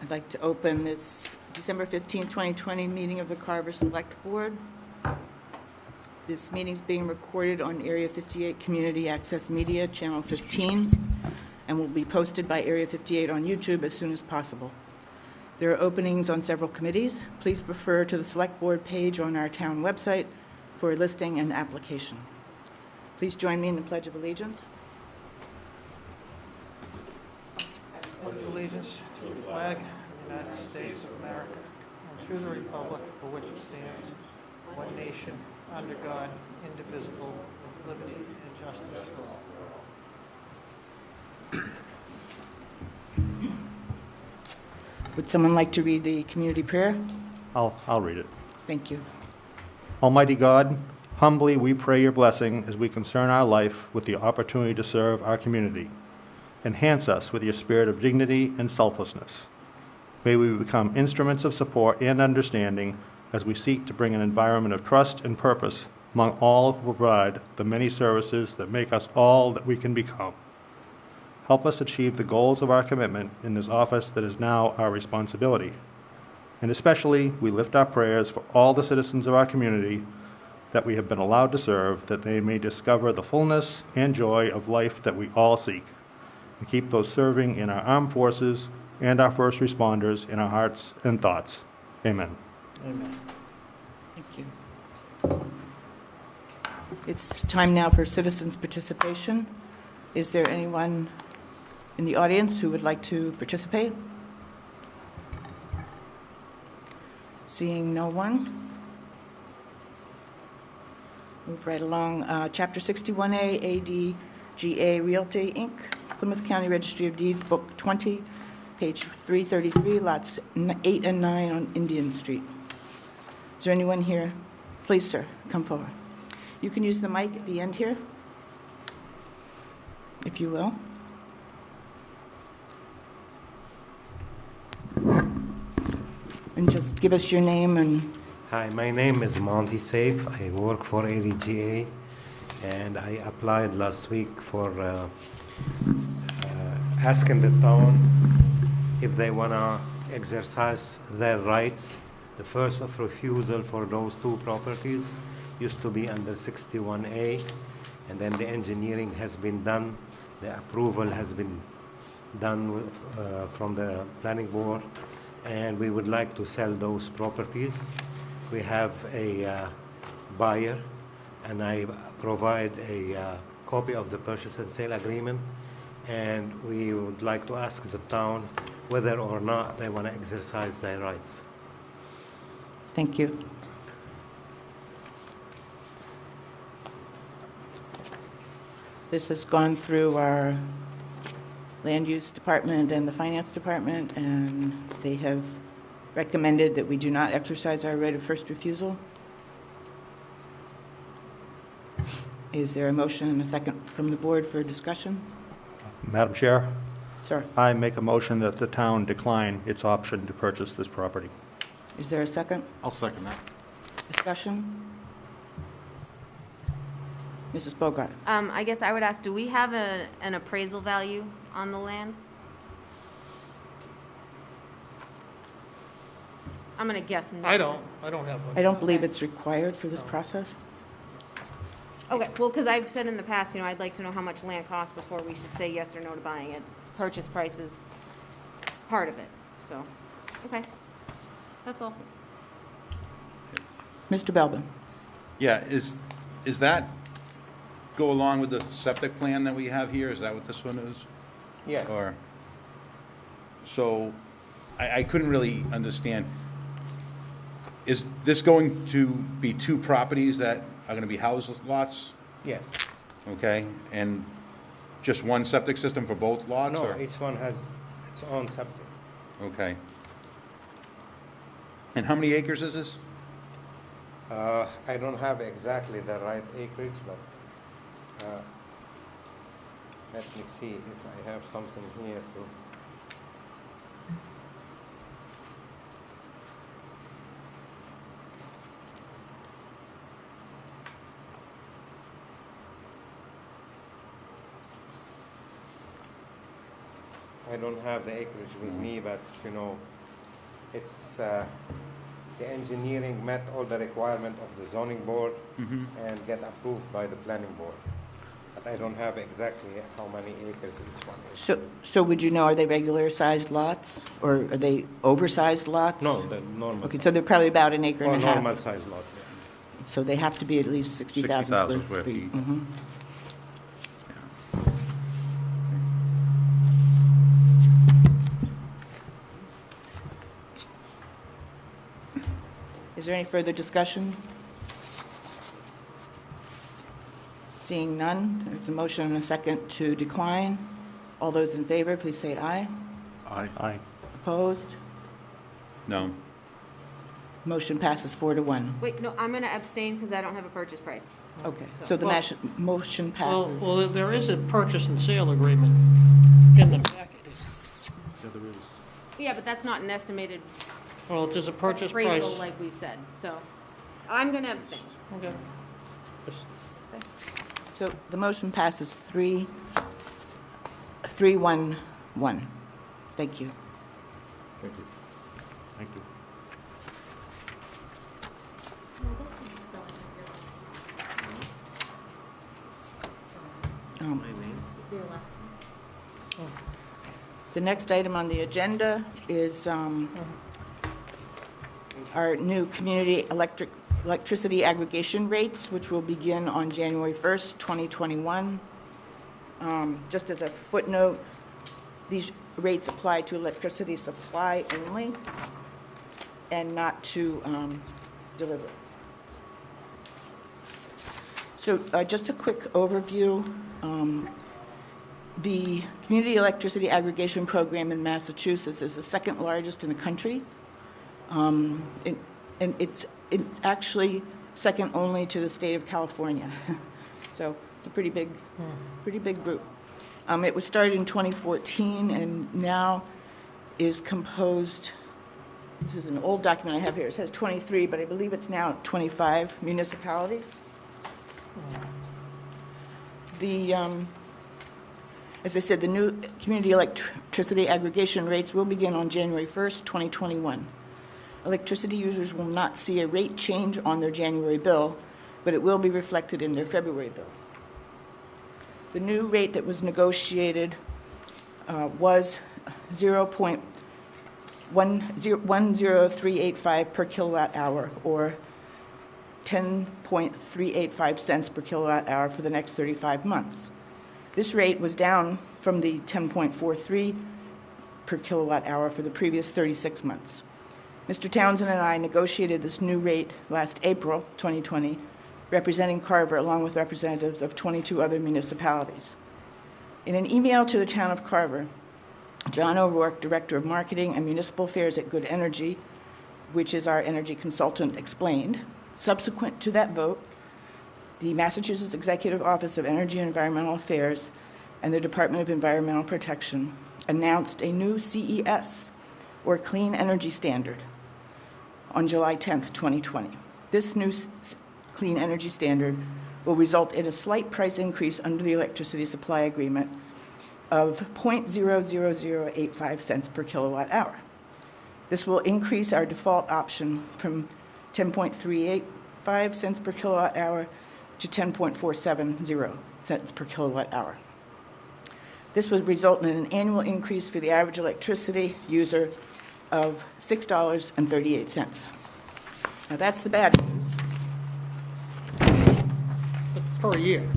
I'd like to open this December 15, 2020 meeting of the Carver Select Board. This meeting is being recorded on Area 58 Community Access Media, Channel 15, and will be posted by Area 58 on YouTube as soon as possible. There are openings on several committees. Please refer to the Select Board page on our town website for a listing and application. Please join me in the Pledge of Allegiance. I pledge allegiance to the flag of the United States of America and to the republic for which it stands, one nation, under God, indivisible, with liberty and justice for all. Would someone like to read the community prayer? I'll read it. Thank you. Almighty God, humbly we pray your blessing as we concern our life with the opportunity to serve our community. Enhance us with your spirit of dignity and selflessness. May we become instruments of support and understanding as we seek to bring an environment of trust and purpose among all who provide the many services that make us all that we can become. Help us achieve the goals of our commitment in this office that is now our responsibility. And especially, we lift our prayers for all the citizens of our community that we have been allowed to serve, that they may discover the fullness and joy of life that we all seek, and keep those serving in our armed forces and our first responders in our hearts and thoughts. Amen. Amen. Thank you. It's time now for citizens' participation. Is there anyone in the audience who would like to participate? Seeing no one. Move right along. Chapter 61A, ADGA Realty, Inc., Plymouth County Registry of Deeds, Book 20, page 333, lots 8 and 9 on Indian Street. Is there anyone here? Please, sir, come forward. You can use the mic at the end here, if you will. And just give us your name and... Hi, my name is Monty Saif. I work for ADGA, and I applied last week for asking the town if they want to exercise their rights. The first of refusal for those two properties used to be under 61A, and then the engineering has been done. The approval has been done from the planning board, and we would like to sell those properties. We have a buyer, and I provide a copy of the purchase and sale agreement, and we would like to ask the town whether or not they want to exercise their rights. Thank you. This has gone through our land use department and the finance department, and they have recommended that we do not exercise our right of first refusal. Is there a motion and a second from the board for discussion? Madam Chair, Sir, I make a motion that the town decline its option to purchase this property. is there a second? I'll second that. Discussion? Mrs. Bogart? I guess I would ask, do we have an appraisal value on the land? I'm going to guess no. I don't have one. I don't believe it's required for this process. Okay, well, because I've said in the past, I'd like to know how much land costs before we should say yes or no to buying it. Purchase price is part of it, so, okay. That's all. Mr. Belbin? Yeah, is that go along with the septic plan that we have here? Is that what this one is? Yes. Or, so, I couldn't really understand. Is this going to be two properties that are going to be house lots? Yes. Okay, and just one septic system for both lots? No, or? each one has its own septic. Okay. And how many acres is this? I don't have exactly the right acreage, but let me see if I have something here too. I don't have the acreage with me, but It's, the engineering met all the requirement of the zoning board and get approved by the planning board. But I don't have exactly how many acres each one is. So would you know, are they regular-sized lots, or are they oversized lots? No, the normal. Okay, so they're probably about an acre Or and a half. normal size lot, yeah. So they have to be at least 60,000 60,000 square square feet. feet. Mhm. Is there any further discussion? Seeing none, there's a motion and a second to decline. All those in favor, please say aye. Aye. Opposed? No. Motion passes 4-1. Wait, no, I'm gonna abstain because I don't have a purchase price. Okay, so the Well- motion passes. Well, there is a purchase and sale agreement in the package. Yeah, but that's not an estimated Well, it is a purchase price. appraisal like we've said, so I'm gonna abstain. Okay. Just- So the motion passes 3-1-1. Thank you. Thank you. Thank you. The next item on the agenda is our new community electricity aggregation rates, which will begin on January 1st, 2021. Just as a footnote, these rates apply to electricity supply only and not to delivery. So just a quick overview. The Community Electricity Aggregation Program in Massachusetts is the second largest in the country. And it's actually second only to the state of California. So it's a pretty big group. It was started in 2014 and now is composed, this is an old document I have here, it says 23, but I believe it's now 25 municipalities. As I said, the new community electricity aggregation rates will begin on January 1st, 2021. Electricity users will not see a rate change on their January bill, but it will be reflected in their February bill. The new rate that was negotiated was 0.10385 per kilowatt hour, or 10.385 cents per kilowatt hour for the next 35 months. This rate was down from the 10.43 per kilowatt hour for the previous 36 months. Mr. Townsend and I negotiated this new rate last April 2020, representing Carver along with representatives of 22 other municipalities. In an email to the town of Carver, John O'Rourke, Director of Marketing and Municipal Affairs at Good Energy, which is our energy consultant, explained, subsequent to that vote, the Massachusetts Executive Office of Energy and Environmental Affairs and the Department of Environmental Protection announced a new CES, or Clean Energy Standard, on July 10th, 2020. This new Clean Energy Standard will result in a slight price increase under the electricity supply agreement of 0.00085 cents per kilowatt hour. This will increase our default option from 10.385 cents per kilowatt hour to 10.470 cents per kilowatt hour. This would result in an annual increase for the average electricity user of $6.38. Now, that's the bad news. That's per year.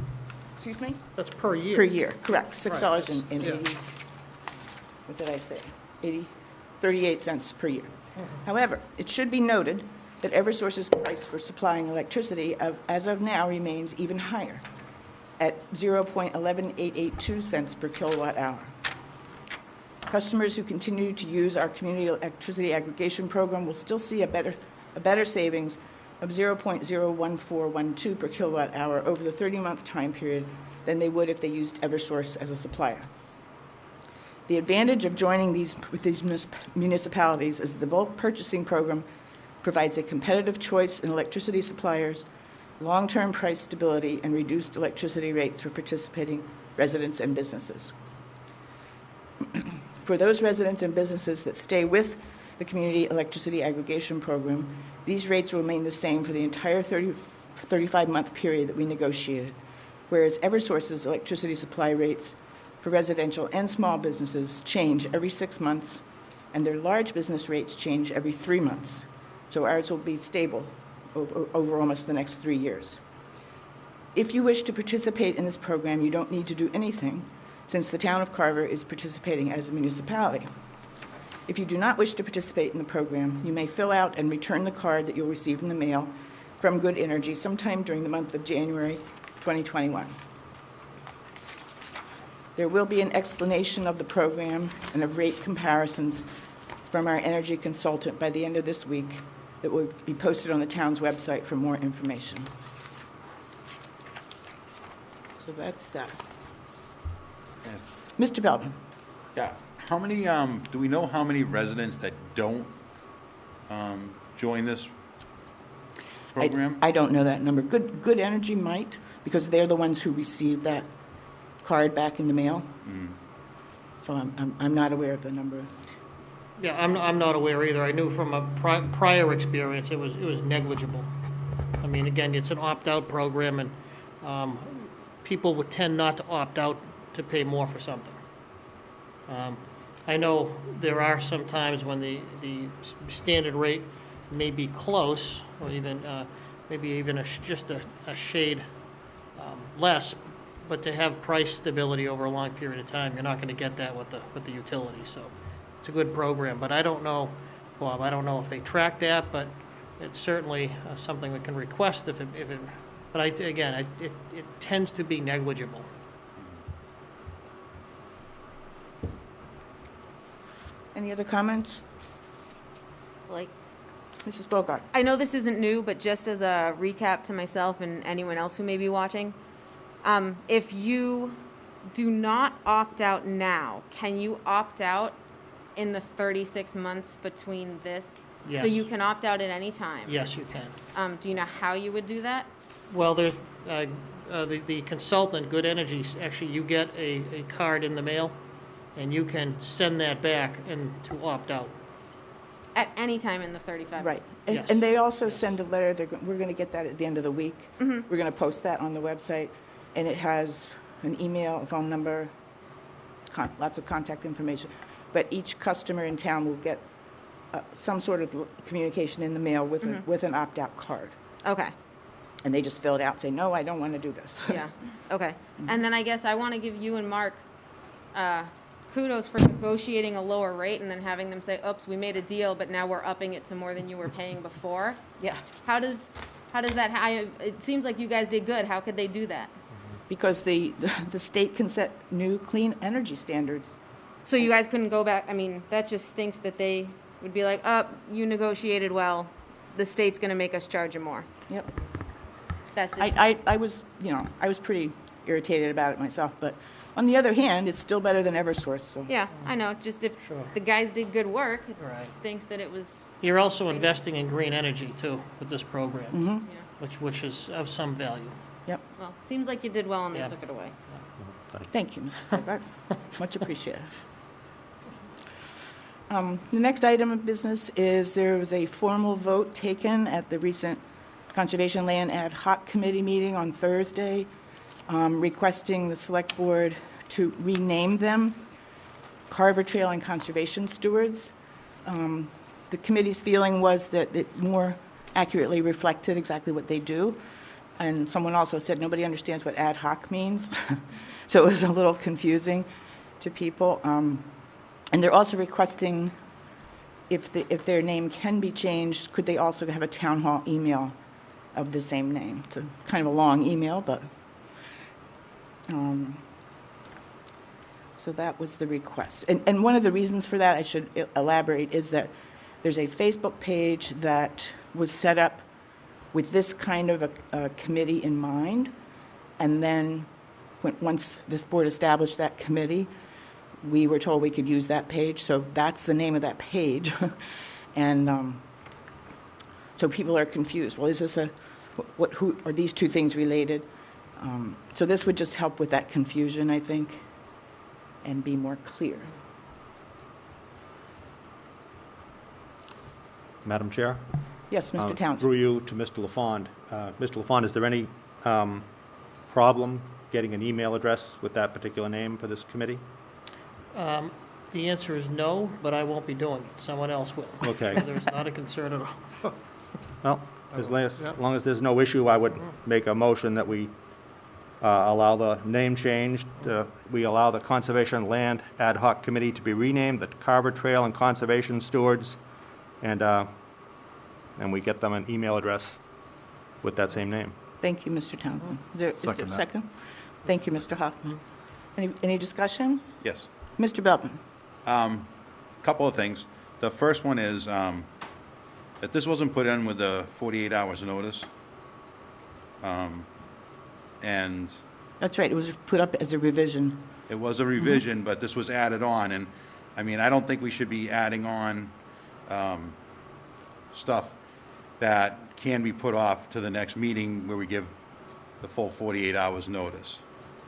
Excuse me? That's per year. Per year, correct, $6.80. Yeah. What did I say? 38 cents per year. However, it should be noted that Eversource's price for supplying electricity as of now remains even higher at 0.11882 cents per kilowatt hour. Customers who continue to use our community electricity aggregation program will still see a better savings of 0.01412 per kilowatt hour over the 30-month time period than they would if they used Eversource as a supplier. The advantage of joining with these municipalities is the bulk purchasing program provides a competitive choice in electricity suppliers, long-term price stability, and reduced electricity rates for participating residents and businesses. For those residents and businesses that stay with the Community Electricity Aggregation Program, these rates will remain the same for the entire 35-month period that we negotiated, whereas Eversource's electricity supply rates for residential and small businesses change every 6 months, and their large business rates change every 3 months. So ours will be stable over almost the next 3 years. If you wish to participate in this program, you don't need to do anything, since the town of Carver is participating as a municipality. If you do not wish to participate in the program, you may fill out and return the card that you'll receive in the mail from Good Energy sometime during the month of January 2021. There will be an explanation of the program and of rate comparisons from our energy consultant by the end of this week that will be posted on the town's website for more information. So that's that. Mr. Belvin? Yeah, how many, do we know how many residents that don't join this program? I don't know that number. Good Energy might, because they're the ones who receive that card back in the mail. So I'm not aware of the number. Yeah, I'm not aware either. I knew from a prior experience, it was negligible. I mean, again, it's an opt-out program, and people would tend not to opt out to pay more for something. I know there are some times when the standard rate may be close, or even maybe even just a shade less, but to have price stability over a long period of time, you're not going to get that with the utility. So it's a good program, but I don't know, Bob, I don't know if they track that, but it's certainly something we can request if it but again, it tends to be negligible. Any other comments? Like, Mrs. Bogart? I know this isn't new, but just as a recap to myself and anyone else who may be watching, if you do not opt out now, can you opt out in the 36 months between this? Yes. So you can opt out at any time? Yes, you can. Do you know how you would do that? Well, there's the consultant, Good Energy, actually, you get a card in the mail, and you can send that back and to opt out. At any time in the 35 Right. months? Yes. And they also send a letter, we're going to get that at the end of the week. Mm-hmm. We're going to post that on the website, and it has an email, a phone number, lots of contact information. But each customer in town will get some sort of communication in the mail with with an opt-out card. Okay. And they just fill it out, say, no, I don't want to do this. Yeah, okay. And then I guess I want to give you and Mark kudos for negotiating a lower rate and then having them say, oops, we made a deal, but now we're upping it to more than you were paying before. Yeah, How does that, it seems like you guys did good. How could they do that? because the state can set new clean energy standards. So you guys couldn't go back, I mean, that just stinks that they would be like, oh, you negotiated well, the state's going to make us charge you more. Yep. That's just, I was, I was pretty irritated about it myself, but on the other hand, it's still better than Eversource, so. yeah, I know, just if Sure. the guys did good work, it Right. stinks that it was, You're also investing in green energy, too, with this program, Mhm. yeah. which is of some value. Yep. Well, seems like you did well and they Yeah. took it away. Thank you, Ms. Bogart. Much appreciated. The next item of business is there was a formal vote taken at the recent Conservation Land Ad Hoc Committee meeting on Thursday, requesting the Select Board to rename them Carver Trail and Conservation Stewards. The committee's feeling was that it more accurately reflected exactly what they do. And someone also said nobody understands what ad hoc means. So it was a little confusing to people. And they're also requesting, if their name can be changed, could they also have a town hall email of the same name? It's kind of a long email, but, so that was the request. And one of the reasons for that, I should elaborate, is that there's a Facebook page that was set up with this kind of a committee in mind. And then, once this board established that committee, we were told we could use that page, so that's the name of that page. And so people are confused. Well, is this who are these two things related? So this would just help with that confusion, I think, and be more clear. Madam Chair? Yes, Mr. Townsend. Through you to Mr. LaFond. Mr. LaFond, is there any problem getting an email address with that particular name for this committee? The answer is no, but I won't be doing it. Someone else will. Okay. So there's not a concern at all. Well, as long as there's no issue, I would make a motion that we allow the name change. We allow the Conservation Land Ad Hoc Committee to be renamed the Carver Trail and Conservation Stewards, and we get them an email address with that same name. Thank you, Mr. Townsend. Is there a Second that. second? Thank you, Mr. Hoffman. Any discussion? Yes. Mr. Belbin? Couple of things. The first one is that this wasn't put in with the 48 hours notice. And That's right, it was put up as a revision. it was a revision, but this was added on. And, I mean, I don't think we should be adding on stuff that can be put off to the next meeting where we give the full 48 hours notice.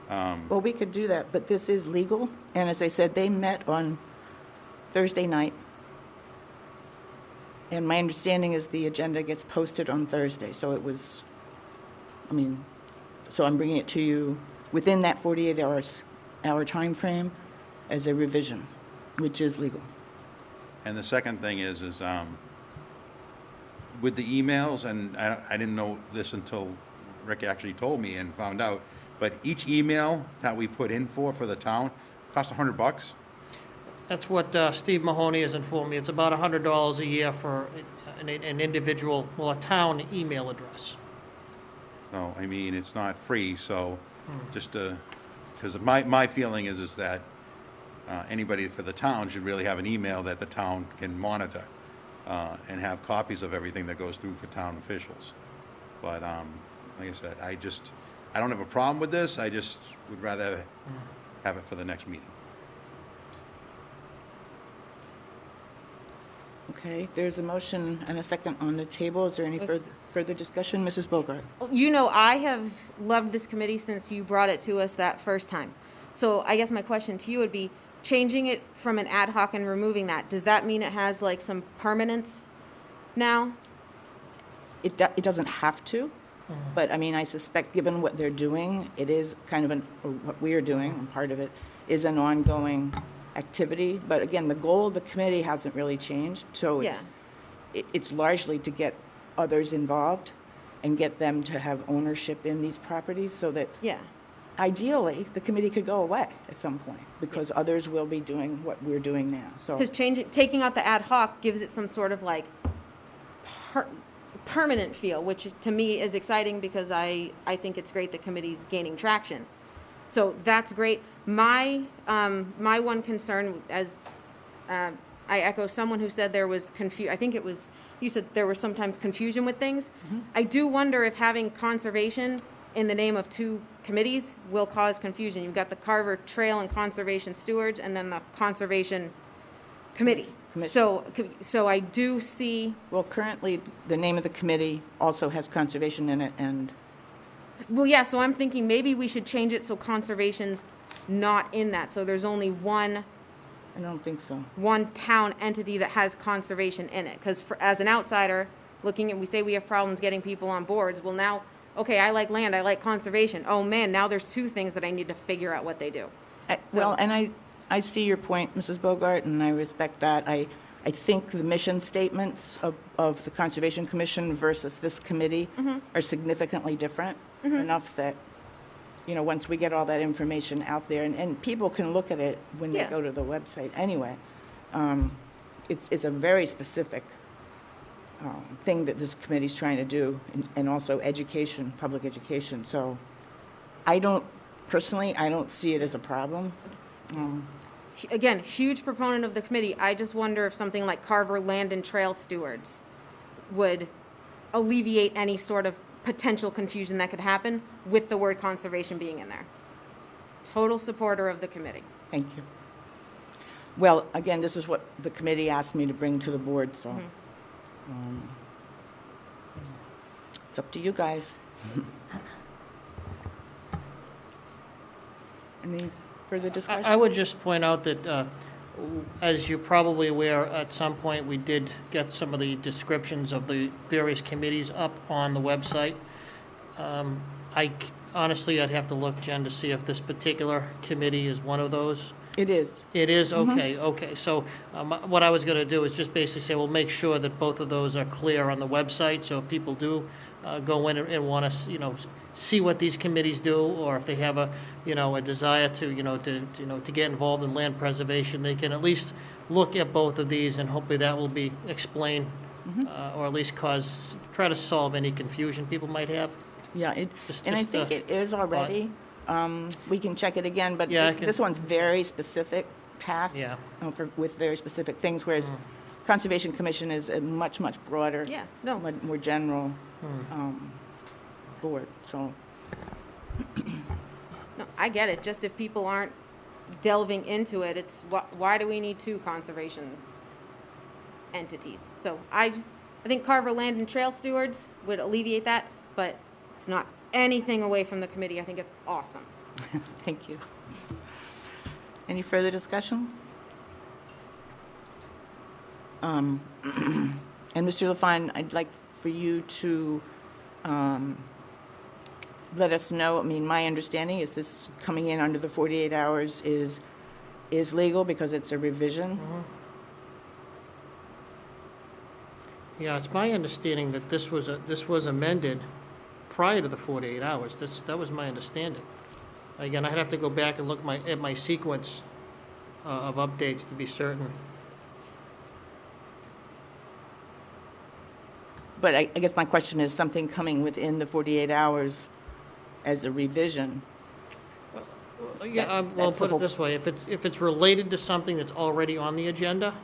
Well, we could do that, but this is legal, and as I said, they met on Thursday night. And my understanding is the agenda gets posted on Thursday, so it was, so I'm bringing it to you within that 48 hour time frame as a revision, which is legal. And the second thing is with the emails, and I didn't know this until Rick actually told me and found out, but each email that we put in for the town costs $100. That's what Steve Mahoney has informed me. It's about $100 a year for an individual, well, a town email address. No, I mean, it's not free, so just because my feeling is that anybody for the town should really have an email that the town can monitor and have copies of everything that goes through for town officials. But like I said, I don't have a problem with this. I just would rather have it for the next meeting. Okay, there's a motion and a second on the table. Is there any further discussion? Mrs. Bogart? You know, I have loved this committee since you brought it to us that first time. So I guess my question to you would be, changing it from an ad hoc and removing that, does that mean it has like some permanence now? It doesn't have to, but I suspect given what they're doing, it is kind of or what we are doing, and part of it is an ongoing activity. But again, the goal of the committee hasn't really changed, so it's largely to get others involved and get them to have ownership in these properties so that Yeah. ideally, the committee could go away at some point because others will be doing what we're doing now, so. Because taking out the ad hoc gives it some sort of like permanent feel, which to me is exciting because I think it's great the committee's gaining traction. So that's great. My one concern, as I echo someone who said there was I think it was, you said there was sometimes confusion with things. I do wonder if having conservation in the name of two committees will cause confusion. You've got the Carver Trail and Conservation Stewards and then the Conservation Committee. So I do see. Well, currently, the name of the committee also has conservation in it, and Well, yeah, so I'm thinking maybe we should change it so conservation's not in that. So there's only one I don't think so. town entity that has conservation in it. Because as an outsider, we say we have problems getting people on boards. Well, now, okay, I like land, I like conservation. Oh, man, now there's two things that I need to figure out what they do. Well, and I see your point, Mrs. Bogart, and I respect that. I think the mission statements of the Conservation Commission versus this committee are significantly different, enough that, once we get all that information out there, and people can look at it when they go to the website anyway, it's a very specific thing that this committee's trying to do, and also education, public education. So personally, I don't see it as a problem. Again, huge proponent of the committee. I just wonder if something like Carver Land and Trail Stewards would alleviate any sort of potential confusion that could happen with the word conservation being in there. Total supporter of the committee. Thank you. Well, again, this is what the committee asked me to bring to the board, so it's up to you guys. Any further discussion? I would just point out that As you're probably aware, at some point, we did get some of the descriptions of the various committees up on the website. Honestly, I'd have to look, Jen, to see if this particular committee is one of those. It is. It is, okay. So what I was going to do is just basically say, well, make sure that both of those are clear on the website, so if people do go in and want to, see what these committees do, or if they have a desire to get involved in land preservation, they can at least look at both of these, and hopefully that will be explained, or at least try to solve any confusion people might have. Yeah, Just- and I just, think it is already. We can check it again, but Yeah, I this one's very specific task Yeah. with very specific things, whereas Conservation Commission is a much, much broader, Yeah, no, more general board, so. no, I get it. Just if people aren't delving into it, it's why do we need two conservation entities? So I think Carver Land and Trail Stewards would alleviate that, but it's not anything away from the committee. I think it's awesome. Thank you. Any further discussion? And Mr. LaFawn, I'd like for you to let us know, I mean, my understanding is this coming in under the 48 hours is legal because it's a revision. Yeah, it's my understanding that this was amended prior to the 48 hours. That was my understanding. Again, I'd have to go back and look at my sequence of updates to be certain. But I guess my question is something coming within the 48 hours as a revision. Yeah, well, that's the put it whole- this way, if it's related to something that's already on the agenda,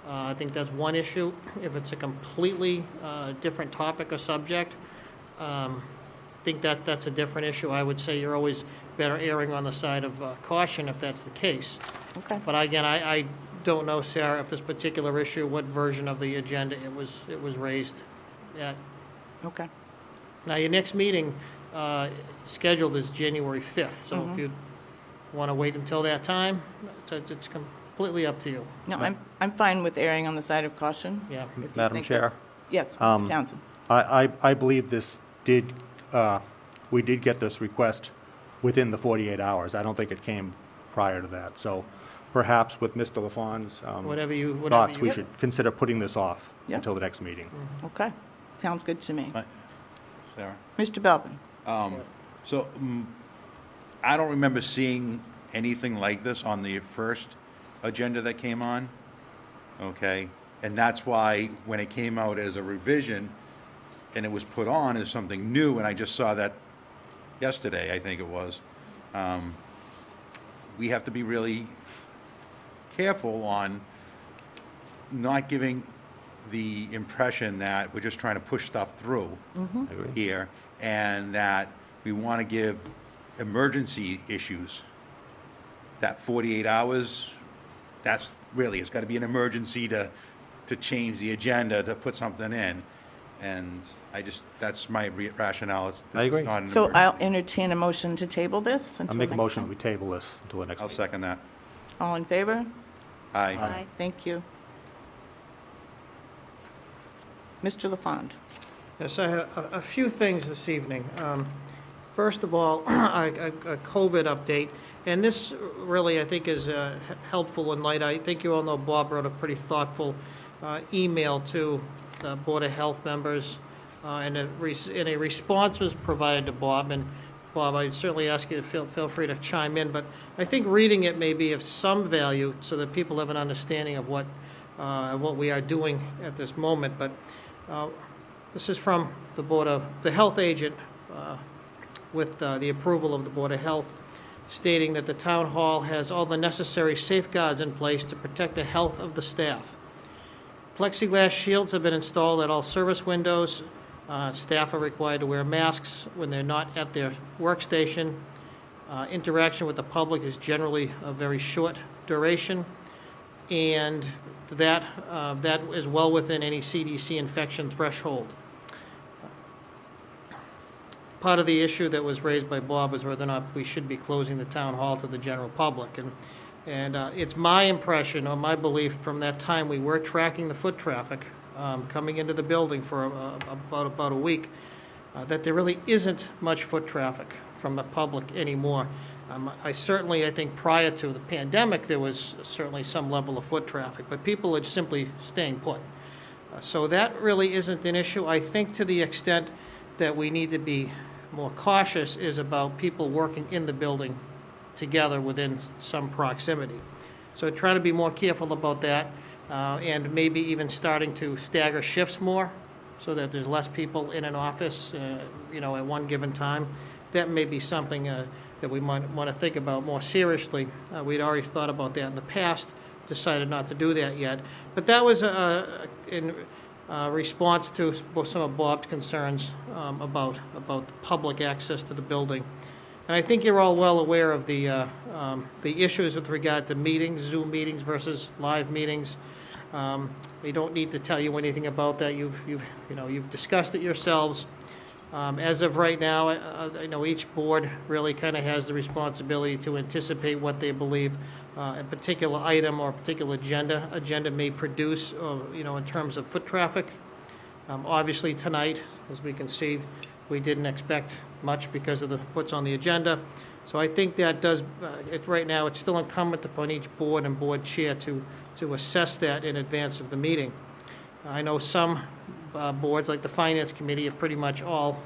I think that's one issue. If it's a completely different topic or subject, I think that's a different issue. I would say you're always better erring on the side of caution if that's the case. Okay. But again, I don't know, Sarah, if this particular issue, what version of the agenda it was raised at. Okay. Now, your next meeting scheduled is January 5th, so if you want to wait until that time, it's completely up to you. No, I'm fine with erring on the side of caution. Yeah. if you Madam think Chair? that's- Yes, Mr. Townsend. I believe we did get this request within the 48 hours. I don't think it came prior to that. So perhaps with Mr. LaFawn's Whatever you. thoughts, we should consider putting this off Yeah. until the next meeting. Okay, sounds good to me. Sarah? Mr. Belvin? So, I don't remember seeing anything like this on the first agenda that came on, okay? And that's why, when it came out as a revision, and it was put on as something new, and I just saw that yesterday, I think it was, we have to be really careful on not giving the impression that we're just trying to push stuff through I agree. here, and that we want to give emergency issues that 48 hours, that's really, it's got to be an emergency to change the agenda, to put something in. And that's my rationale. This I agree. is not an So I'll emergency. entertain a motion to table this I'll until make a next motion, time. we table this until the next I'll meeting. second that. All in favor? Aye. Aye. Thank you. Mr. LaFond? Yes, I have a few things this evening. First of all, a COVID update, and this really, I think, is helpful in light. I think you all know Bob wrote a pretty thoughtful email to the Board of Health members, and a response was provided to Bob. And Bob, I'd certainly ask you to feel free to chime in, but I think reading it may be of some value so that people have an understanding of what we are doing at this moment. But this is from the health agent, with the approval of the Board of Health, stating that the town hall has all the necessary safeguards in place to protect the health of the staff. Plexiglass shields have been installed at all service windows. Staff are required to wear masks when they're not at their workstation. Interaction with the public is generally a very short duration, and that is well within any CDC infection threshold. Part of the issue that was raised by Bob was whether or not we should be closing the town hall to the general public. And And it's my impression or my belief from that time, we were tracking the foot traffic coming into the building for about a week, that there really isn't much foot traffic from the public anymore. I think prior to the pandemic, there was certainly some level of foot traffic, but people are simply staying put. So that really isn't an issue. I think to the extent that we need to be more cautious is about people working in the building together within some proximity. So try to be more careful about that, and maybe even starting to stagger shifts more so that there's less people in an office, at one given time. That may be something that we might want to think about more seriously. We'd already thought about that in the past, decided not to do that yet. But that was in response to some of Bob's concerns about public access to the building. And I think you're all well aware of the issues with regard to meetings, Zoom meetings versus live meetings. We don't need to tell you anything about that. You've discussed it yourselves. As of right now, I know each board really kind of has the responsibility to anticipate what they believe a particular item or a particular agenda may produce, in terms of foot traffic. Obviously, tonight, as we can see, we didn't expect much because of what's on the agenda. So I think that does, right now, it's still incumbent upon each board and board chair to assess that in advance of the meeting. I know some boards, like the Finance Committee, are pretty much all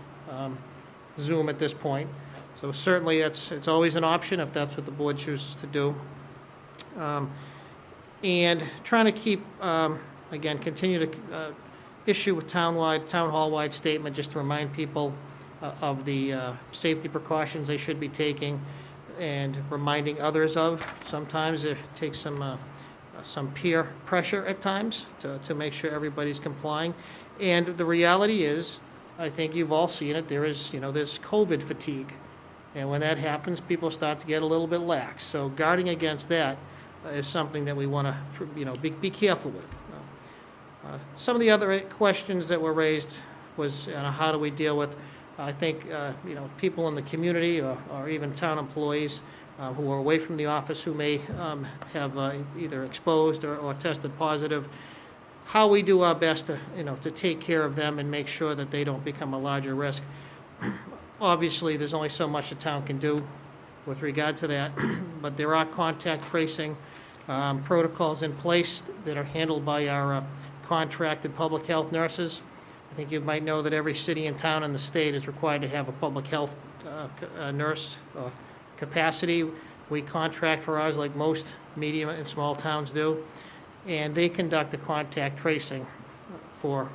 Zoom at this point. So certainly, it's always an option if that's what the board chooses to do. And trying to keep, continue to issue a town hall-wide statement just to remind people of the safety precautions they should be taking and reminding others of. Sometimes it takes some peer pressure at times to make sure everybody's complying. And the reality is, I think you've all seen it, there's COVID fatigue. And when that happens, people start to get a little bit lax. So guarding against that is something that we want to, be careful with. Some of the other questions that were raised was, how do we deal with, I think, people in the community or even town employees who are away from the office who may have either exposed or tested positive. How we do our best to take care of them and make sure that they don't become a larger risk. Obviously, there's only so much the town can do with regard to that, but there are contact tracing protocols in place that are handled by our contracted public health nurses. I think you might know that every city and town in the state is required to have a public health nurse capacity. We contract for ours like most medium and small towns do, and they conduct the contact tracing for,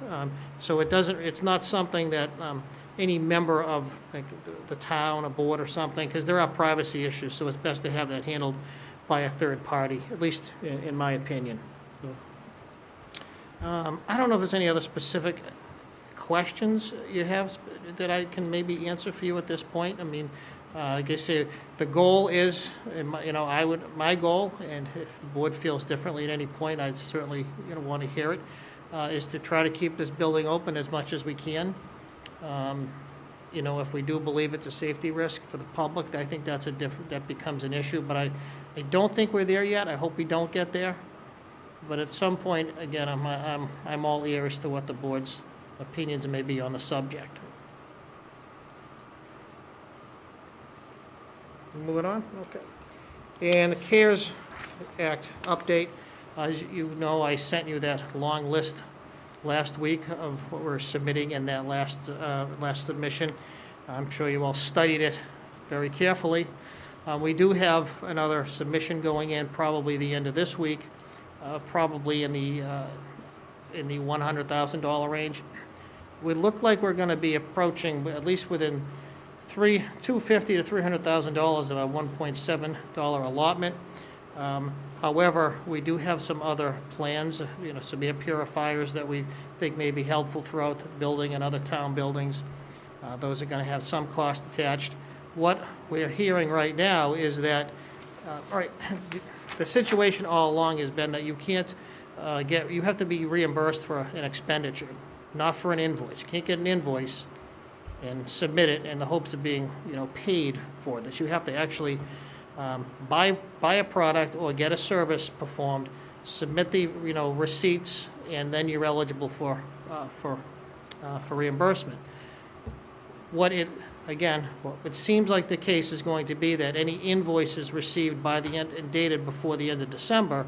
so it's not something that any member of the town, a board or something, because there are privacy issues, so it's best to have that handled by a third party, at least in my opinion. I don't know if there's any other specific questions you have that I can maybe answer for you at this point. I mean, I guess the goal is, my goal, and if the board feels differently at any point, I'd certainly want to hear it, is to try to keep this building open as much as we can. If we do believe it's a safety risk for the public, I think that becomes an issue. But I don't think we're there yet. I hope we don't get there. But at some point, again, I'm all ears to what the board's opinions may be on the subject. Moving on? Okay. And the CARES Act update. As you know, I sent you that long list last week of what we're submitting in that last submission. I'm sure you all studied it very carefully. We do have another submission going in probably the end of this week, probably in the $100,000 range. We look like we're going to be approaching, at least within $250,000 to $300,000 of our $1.7 allotment. However, we do have some other plans, some air purifiers that we think may be helpful throughout the building and other town buildings. Those are going to have some cost attached. What we're hearing right now is that, the situation all along has been that you can't you have to be reimbursed for an expenditure, not for an invoice. You can't get an invoice and submit it in the hopes of being, paid for this. You have to actually buy a product or get a service performed, submit the, receipts, and then you're eligible for reimbursement. What it seems like the case is going to be that any invoices received by the end, and dated before the end of December,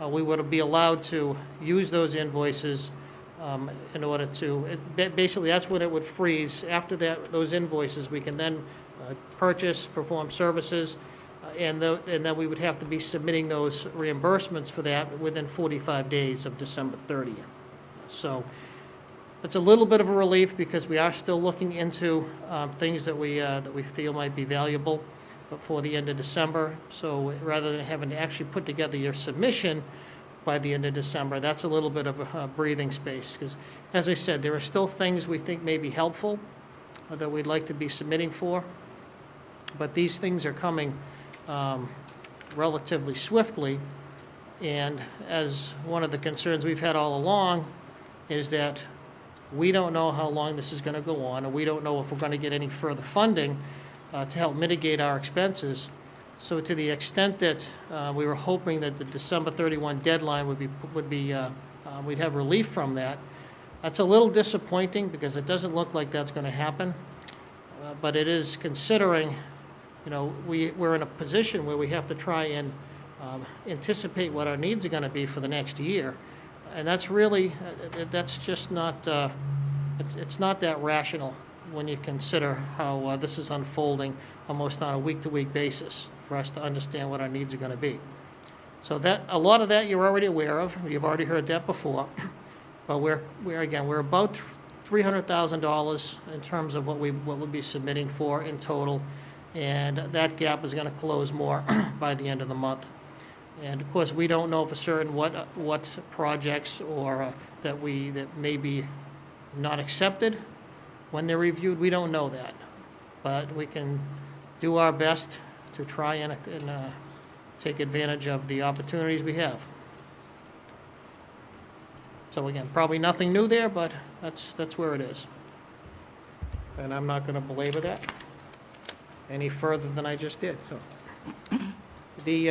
we would be allowed to use those invoices in order to, basically, that's when it would freeze. After that, those invoices, we can then purchase, perform services, and then we would have to be submitting those reimbursements for that within 45 days of December 30th. So it's a little bit of a relief because we are still looking into things that we feel might be valuable before the end of December. So rather than having to actually put together your submission by the end of December, that's a little bit of a breathing space. Because, as I said, there are still things we think may be helpful that we'd like to be submitting for. But these things are coming relatively swiftly. And as one of the concerns we've had all along is that we don't know how long this is going to go on, and we don't know if we're going to get any further funding to help mitigate our expenses. So to the extent that we were hoping that the December 31 deadline we'd have relief from that, that's a little disappointing because it doesn't look like that's going to happen. But it is considering, we're in a position where we have to try and anticipate what our needs are going to be for the next year. And that's really, that's just not, it's not that rational when you consider how this is unfolding almost on a week-to-week basis for us to understand what our needs are going to be. So that, a lot of that you're already aware of. You've already heard that before. But we're about $300,000 in terms of what we'll be submitting for in total. And that gap is going to close more by the end of the month. And of course, we don't know for certain what projects or that may be not accepted when they're reviewed. We don't know that, but we can do our best to try and take advantage of the opportunities we have. So again, probably nothing new there, but that's where it is. And I'm not going to belabor that any further than I just did. So the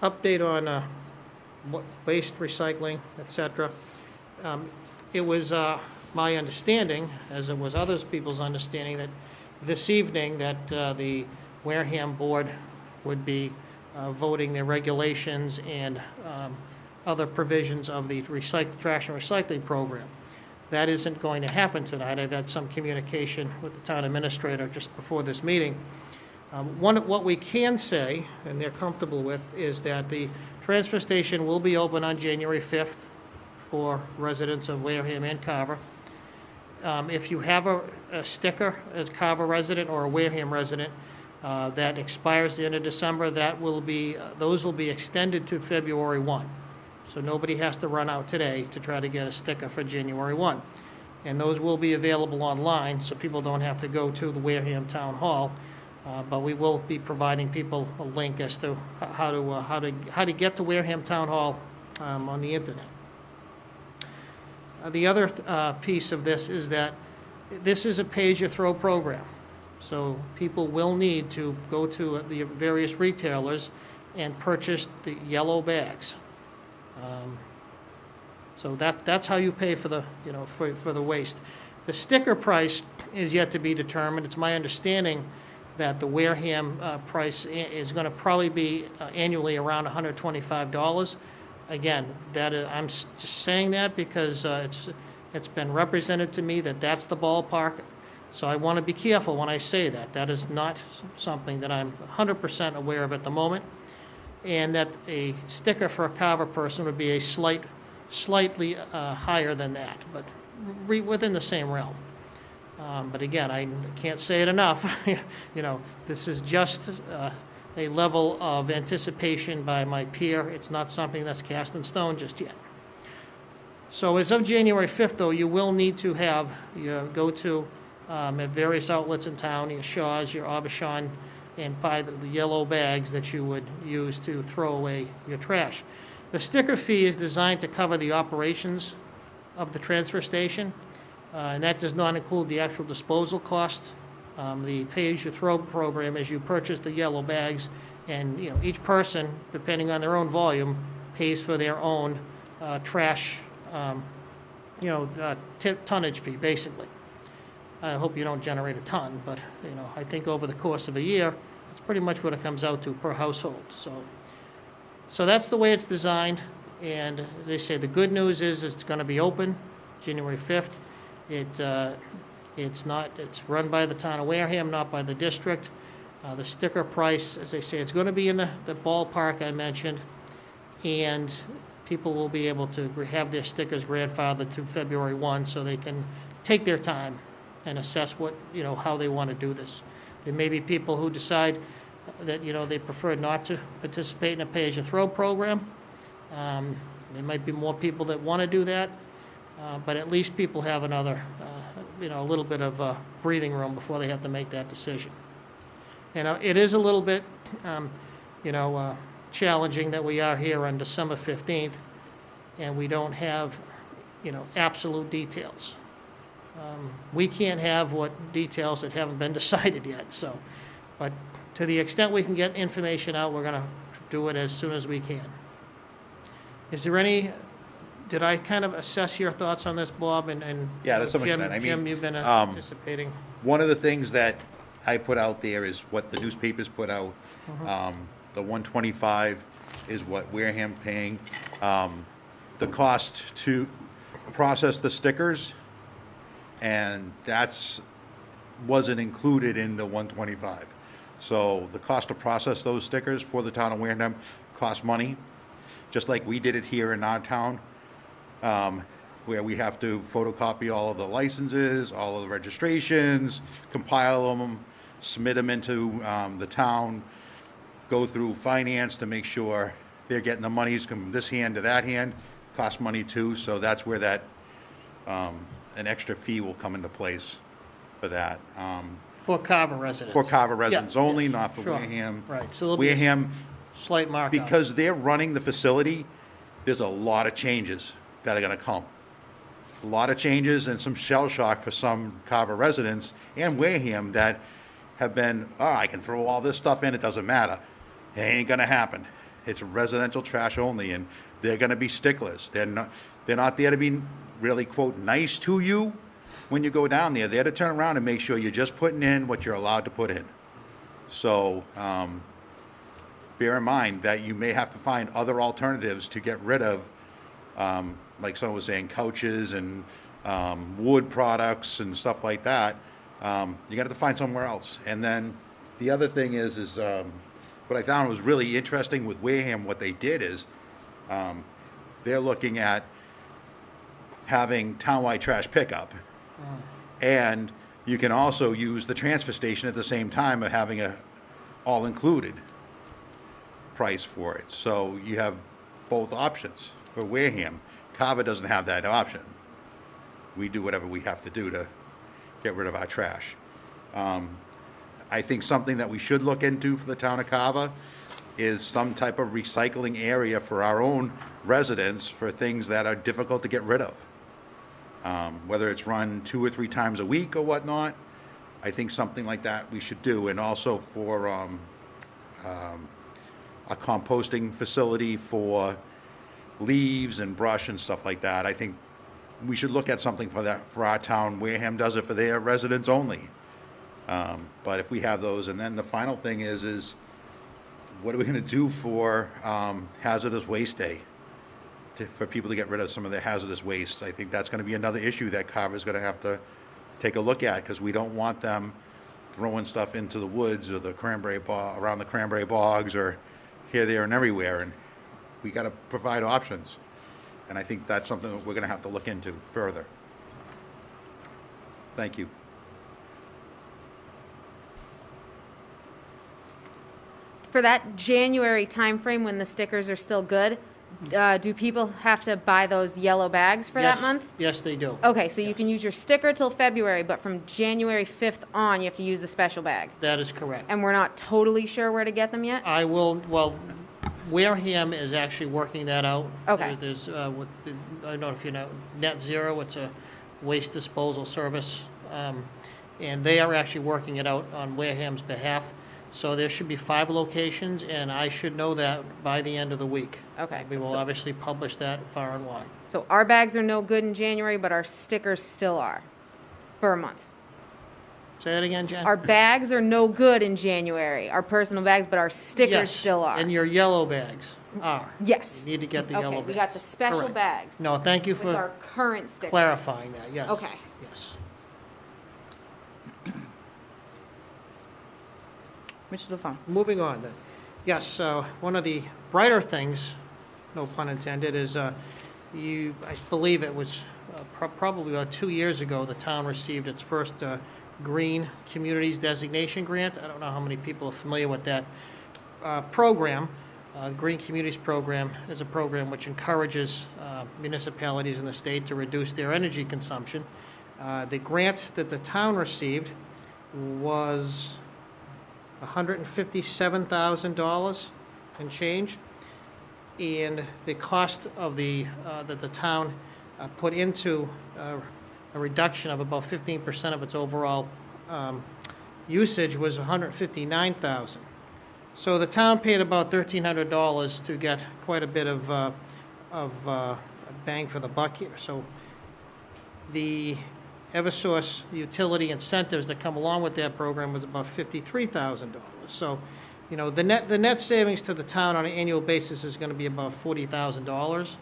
update on waste recycling, etc. It was my understanding, as it was other people's understanding, that this evening that the Wareham Board would be voting their regulations and other provisions of the trash and recycling program. That isn't going to happen tonight. I've had some communication with the town administrator just before this meeting. What we can say, and they're comfortable with, is that the transfer station will be open on January 5th for residents of Wareham and Carver. If you have a sticker as Carver resident or a Wareham resident that expires the end of December, those will be extended to February 1. So nobody has to run out today to try to get a sticker for January 1. And those will be available online, so people don't have to go to the Wareham Town Hall. But we will be providing people a link as to how to get to Wareham Town Hall on the internet. The other piece of this is that this is a pay-as-you-throw program. So people will need to go to the various retailers and purchase the yellow bags. So that's how you pay for the for the waste. The sticker price is yet to be determined. It's my understanding that the Wareham price is going to probably be annually around $125. Again, I'm just saying that because it's been represented to me that that's the ballpark. So I want to be careful when I say that. That is not something that I'm 100% aware of at the moment, and that a sticker for a Carver person would be a slightly higher than that, but within the same realm. But again, I can't say it enough. This is just a level of anticipation by my peer. It's not something that's cast in stone just yet. So as of January 5th, though, you will need to go to at various outlets in town, your Shaw's, your Aubuchon, and buy the yellow bags that you would use to throw away your trash. The sticker fee is designed to cover the operations of the transfer station. And that does not include the actual disposal cost The pay-as-you-throw program is you purchase the yellow bags, and, you know, each person, depending on their own volume, pays for their own trash, tonnage fee, basically. I hope you don't generate a ton, but, you know, I think over the course of a year, it's pretty much what it comes out to per household, so that's the way it's designed, and as I say, the good news is it's gonna be open January 5th. It's run by the town of Wareham, not by the district. The sticker price, as I say, it's gonna be in the ballpark I mentioned, and people will be able to have their stickers grandfathered through February 1, so they can take their time and assess what, you know, how they want to do this. There may be people who decide that, you know, they prefer not to participate in a pay-as-you-throw program. There might be more people that want to do that, but at least people have another, a little bit of breathing room before they have to make that decision. And it is a little bit, challenging that we are here on December 15th, and we don't have, absolute details. We can't have what details that haven't been decided yet, so, but to the extent we can get information out, we're gonna do it as soon as we can. Is there any, did I kind of assess your thoughts on this, Bob, and? Yeah, to some Jim- extent. I mean, Jim, you've been anticipating. One of the things that I put out there is what the newspapers put out. The 125 is what Wareham paying. The cost to process the stickers, and wasn't included in the 125. So the cost to process those stickers for the town of Wareham costs money, just like we did it here in our town, where we have to photocopy all of the licenses, all of the registrations, compile them, submit them into the town, go through finance to make sure they're getting the monies from this hand to that hand, costs money too, so that's where that, an extra fee will come into place for that. For Carver residents. For Carver residents Yeah, only, yes, not for sure. Wareham. Right, so there'll be a Wareham, slight markup. because they're running the facility, there's a lot of changes that are gonna come. A lot of changes and some shell shock for some Carver residents and Wareham that have been, I can throw all this stuff in, it doesn't matter. It ain't gonna happen. It's residential trash only, and they're gonna be sticklers. They're not there to be really, quote, nice to you when you go down there. They're to turn around and make sure you're just putting in what you're allowed to put in. So, bear in mind that you may have to find other alternatives to get rid of, like someone was saying, couches and wood products and stuff like that. You got to find somewhere else. And then the other thing is what I found was really interesting with Wareham. What they did is they're looking at having townwide trash pickup, and you can also use the transfer station at the same time of having a all-included price for it. So you have both options for Wareham. Carver doesn't have that option. We do whatever we have to do to get rid of our trash. I think something that we should look into for the town of Carver is some type of recycling area for our own residents for things that are difficult to get rid of. Whether it's run 2 or 3 times a week or whatnot, I think something like that we should do. And also for a composting facility for leaves and brush and stuff like that. I think we should look at something for that, for our town. Wareham does it for their residents only. But if we have those, and then the final thing is what are we gonna do for Hazardous Waste Day? For people to get rid of some of their hazardous waste. I think that's gonna be another issue that Carver's gonna have to take a look at, because we don't want them throwing stuff into the woods or the around the cranberry bogs or here, there, and everywhere. And we gotta provide options. And I think that's something that we're gonna have to look into further. Thank you. For that January timeframe when the stickers are still good, do people have to buy those yellow bags for that Yes, month? Yes, they do. Okay, so you can use your sticker till February, but from January 5th on, you have to use the special bag. That is correct. And we're not totally sure where to get them yet? Wareham is actually working that out. Okay. There's, I don't know if you know, Net Zero, it's a waste disposal service. and they are actually working it out on Wareham's behalf. So there should be 5 locations, and I should know that by the end of the week. Okay. We will obviously publish that far and wide. So our bags are no good in January, but our stickers still are for a month. Say that again, Jen? Our bags are no good in January, our personal bags, but our stickers Yes, still are. and your yellow bags are. Yes. You need to get the yellow Okay, bags. we got the special Correct. bags. No, thank you With our for current stickers. clarifying that, yes. Okay. Yes. Mr. LaFawn? Moving on then. Yes, one of the brighter things, no pun intended, is I believe it was probably about 2 years ago, the town received its first Green Communities Designation Grant. I don't know how many people are familiar with that program. The Green Communities Program is a program which encourages municipalities in the state to reduce their energy consumption. The grant that the town received was $157,000 and change, and the cost of that the town put into a reduction of about 15% of its overall usage was $159,000. So the town paid about $1,300 to get quite a bit of bang for the buck here. So the Eversource utility incentives that come along with that program was about $53,000. So, you know, the net savings to the town on an annual basis is going to be about $40,000.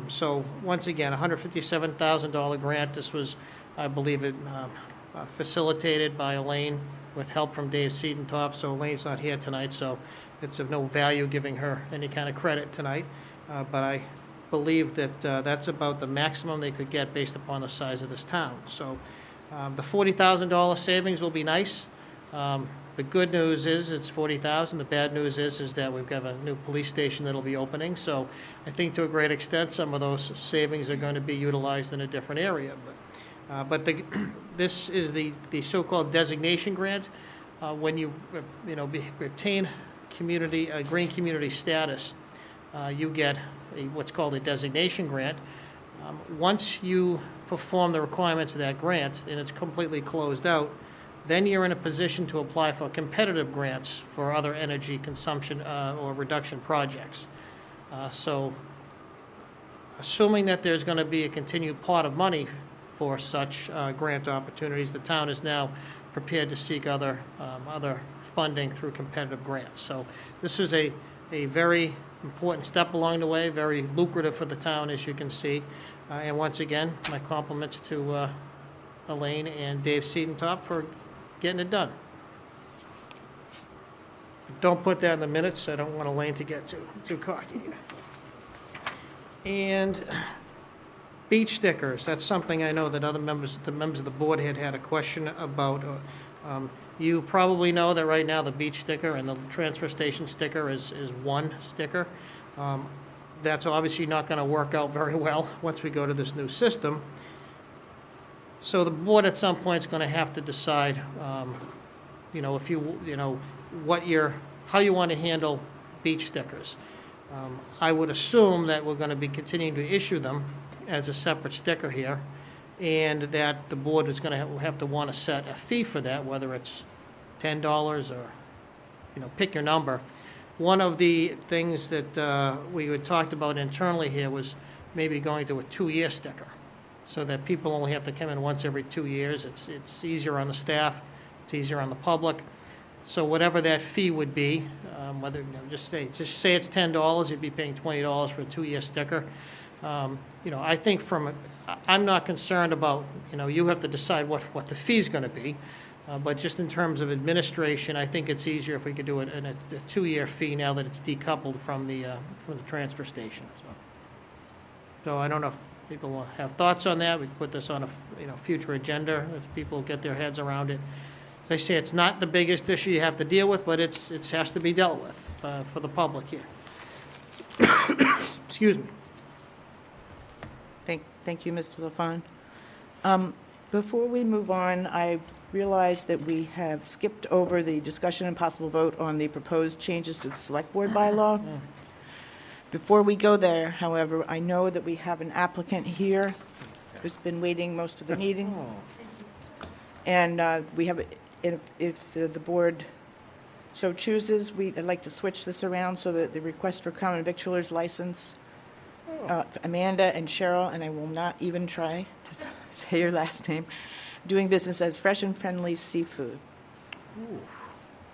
So once again, $157,000 grant. This was, I believe, facilitated by Elaine with help from Dave Seidentopf. So Elaine's not here tonight, so it's of no value giving her any kind of credit tonight. But I believe that that's about the maximum they could get based upon the size of this town. So the $40,000 savings will be nice. The good news is it's $40,000. The bad news is that we've got a new police station that'll be opening. So I think to a great extent, some of those savings are going to be utilized in a different area. But this is the so-called designation grant. When you obtain green community status, you get what's called a designation grant. Once you perform the requirements of that grant and it's completely closed out, then you're in a position to apply for competitive grants for other energy consumption or reduction projects. So assuming that there's going to be a continued pot of money for such grant opportunities, the town is now prepared to seek other funding through competitive grants. So this is a very important step along the way, very lucrative for the town, as you can see. And once again, my compliments to Elaine and Dave Seidentopf for getting it done. Don't put that in the minutes. I don't want Elaine to get too cocky. And beach stickers, that's something I know that the members of the board had a question about. You probably know that right now the beach sticker and the transfer station sticker is one sticker. That's obviously not going to work out very well once we go to this new system. So the board at some point is going to have to decide, how you want to handle beach stickers. I would assume that we're going to be continuing to issue them as a separate sticker here, and that the board is going to have to want to set a fee for that, whether it's $10 or, pick your number. One of the things that we had talked about internally here was maybe going to a 2-year sticker, so that people only have to come in once every 2 years. It's easier on the staff, it's easier on the public. So whatever that fee would be, whether, just say it's $10, you'd be paying $20 for a 2-year sticker. I think I'm not concerned about, you have to decide what the fee's going to be. But just in terms of administration, I think it's easier if we could do it in a 2-year fee now that it's decoupled from the transfer station. So I don't know if people will have thoughts on that. We can put this on a future agenda if people get their heads around it. As I say, it's not the biggest issue you have to deal with, but it has to be dealt with for the public here. Excuse me. Thank you, Mr. LaFawn. Before we move on, I realize that we have skipped over the discussion and possible vote on the proposed changes to the Select Board bylaw. Before we go there, however, I know that we have an applicant here who's been waiting most of the meeting. And we have, if the board so chooses, I'd like to switch this around so that the request for common victualer's license, Amanda and Cheryl, and I will not even try to say your last name, doing business as Fresh and Friendly Seafood.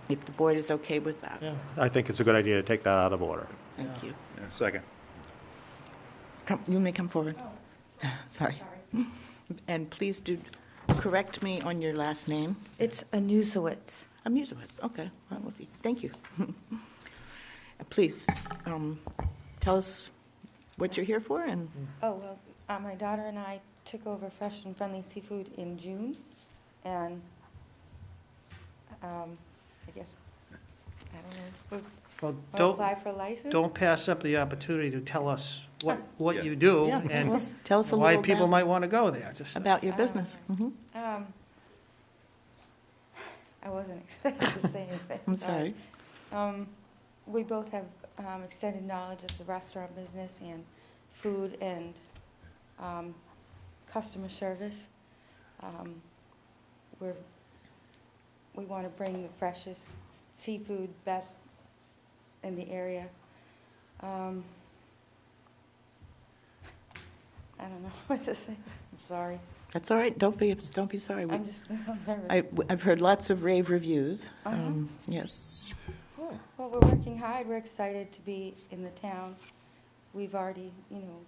If the board is okay with that. Yeah. I think it's a good idea to take that out of order. Thank you. Yeah, second. You may come forward. Sorry. And please do correct me on your last name. It's Anusowitz. Amusewitz, okay, well, we'll see. Thank you. Please, tell us what you're here for, and Oh, well, my daughter and I took over Fresh and Friendly Seafood in June, and I guess, I don't know, Well, we'll don't, apply for a license? don't pass up the opportunity to tell us what Yeah. you do yeah, and tell us a why little people might want to go there. Just about your business. I wasn't expecting to say anything. I'm sorry. We both have extended knowledge of the restaurant business and food and customer service. We want to bring the freshest seafood, best in the area. I don't know what to say. I'm sorry. That's all right, don't be sorry. I'm just I'm nervous. I've heard lots of rave reviews. Uh-huh. Yes. Well, we're working hard. We're excited to be in the town. We've already,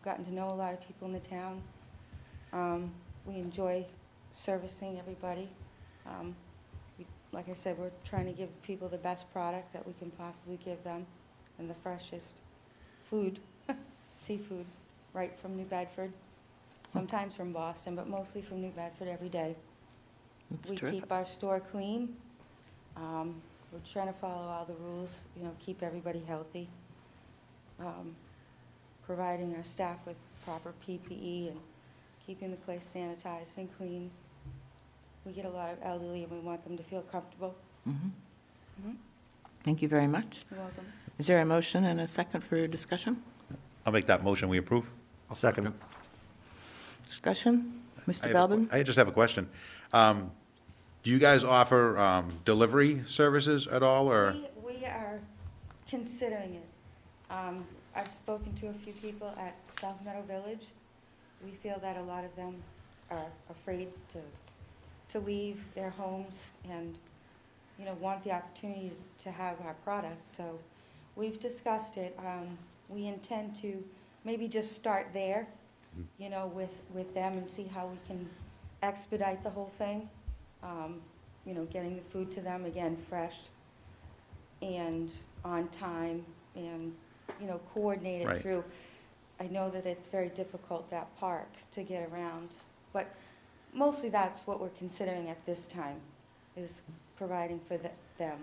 gotten to know a lot of people in the town. We enjoy servicing everybody. Like I said, we're trying to give people the best product that we can possibly give them and the freshest food, seafood, right from New Bedford. Sometimes from Boston, but mostly from New Bedford every day. That's We terrific. keep our store clean. We're trying to follow all the rules, keep everybody healthy. Providing our staff with proper PPE and keeping the place sanitized and clean. We get a lot of elderly and we want them to feel comfortable. Mhm. Mhm. Thank you very much. You're welcome. Is there a motion and a second for discussion? I'll make that motion, we approve. I'll second it. Discussion? Mr. I have a que- Belbin? I just have a question. Do you guys offer delivery services at all, or? We are considering it. I've spoken to a few people at South Meadow Village. We feel that a lot of them are afraid to leave their homes and, want the opportunity to have our products. So we've discussed it. We intend to maybe just start there, with them and see how we can expedite the whole thing. Getting the food to them, again, fresh and on time and, coordinate it Right. through. I know that it's very difficult, that park, to get around, but mostly that's what we're considering at this time, is providing for them.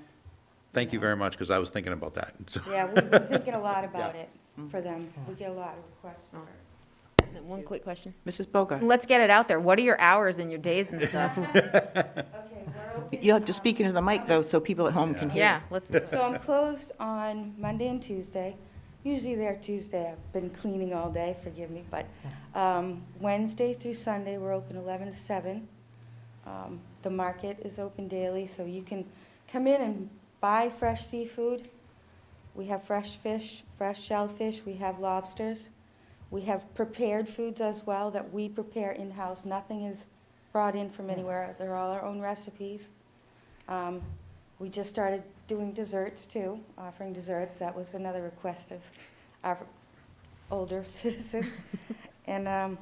Thank you very much, because I was thinking about that. So- Yeah, we've been thinking a lot about Yeah. it for them. We get a lot of requests for it. One quick question. Mrs. Bogart? Let's get it out there. What are your hours and your days and stuff? Okay, we're open. You have to speak into the mic, though, so people at home can hear. Yeah, let's, So I'm closed on Monday and Tuesday. Usually there Tuesday. I've been cleaning all day, forgive me, but Wednesday through Sunday, we're open 11 to 7. The market is open daily, so you can come in and buy fresh seafood. We have fresh fish, fresh shellfish, we have lobsters. We have prepared foods as well that we prepare in-house. Nothing is brought in from anywhere. They're all our own recipes. We just started doing desserts too, offering desserts. That was another request of our older citizens. And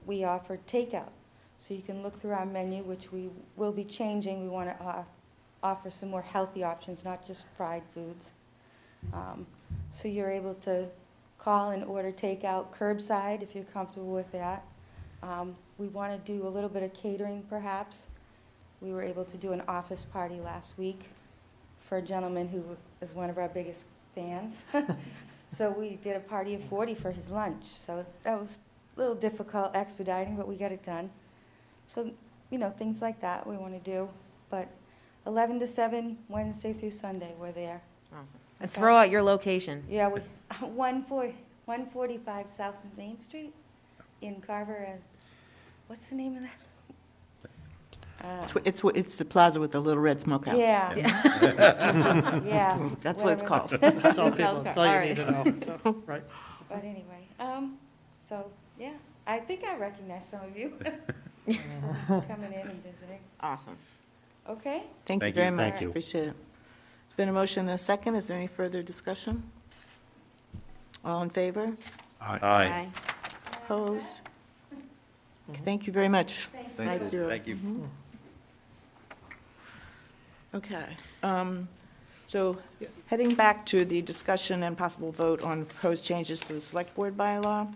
we offer takeout. So you can look through our menu, which we will be changing. We want to offer some more healthy options, not just fried foods. So you're able to call and order takeout curbside if you're comfortable with that. We want to do a little bit of catering perhaps. We were able to do an office party last week for a gentleman who is one of our biggest fans. So we did a party of 40 for his lunch. So that was a little difficult expediting, but we got it done. So, things like that we want to do. But 11 to 7, Wednesday through Sunday, we're there. awesome. And throw out your location. Yeah, 145 South Main Street in Carver. What's the name of that? It's the plaza with the little red smokehouse. Yeah. Yeah. That's what it's whatever. called. That's all In people, South that's Car- all you all need to know, so, right? But anyway, so, yeah, I think I recognize some of you coming in and visiting. Awesome. Okay? Thank you Thank very you. much. Thank you. Appreciate it. It's been a motion and a second. Is there any further discussion? All in favor? Aye. Opposed? Thank you very much. 5-0. Thank you. Okay. So heading back to the discussion and possible vote on proposed changes to the Select Board bylaw.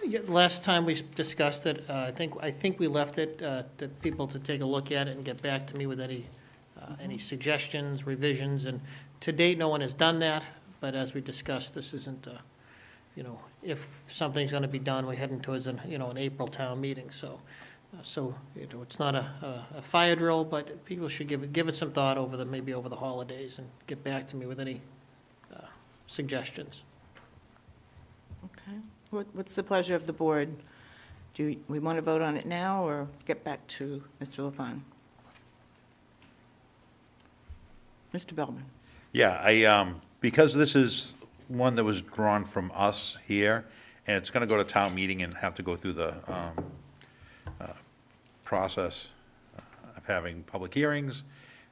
Yeah, last time we discussed it, I think we left it to people to take a look at it and get back to me with any suggestions, revisions, and to date, no one has done that, but as we discussed, this isn't, if something's gonna be done, we're heading towards an April town meeting, so it's not a fire drill, but people should give it some thought maybe over the holidays and get back to me with any suggestions. Okay. What's the pleasure of the board? Do we want to vote on it now or get back to Mr. LaFawn? Mr. Belbin? Yeah, because this is one that was drawn from us here, and it's gonna go to town meeting and have to go through the, process of having public hearings,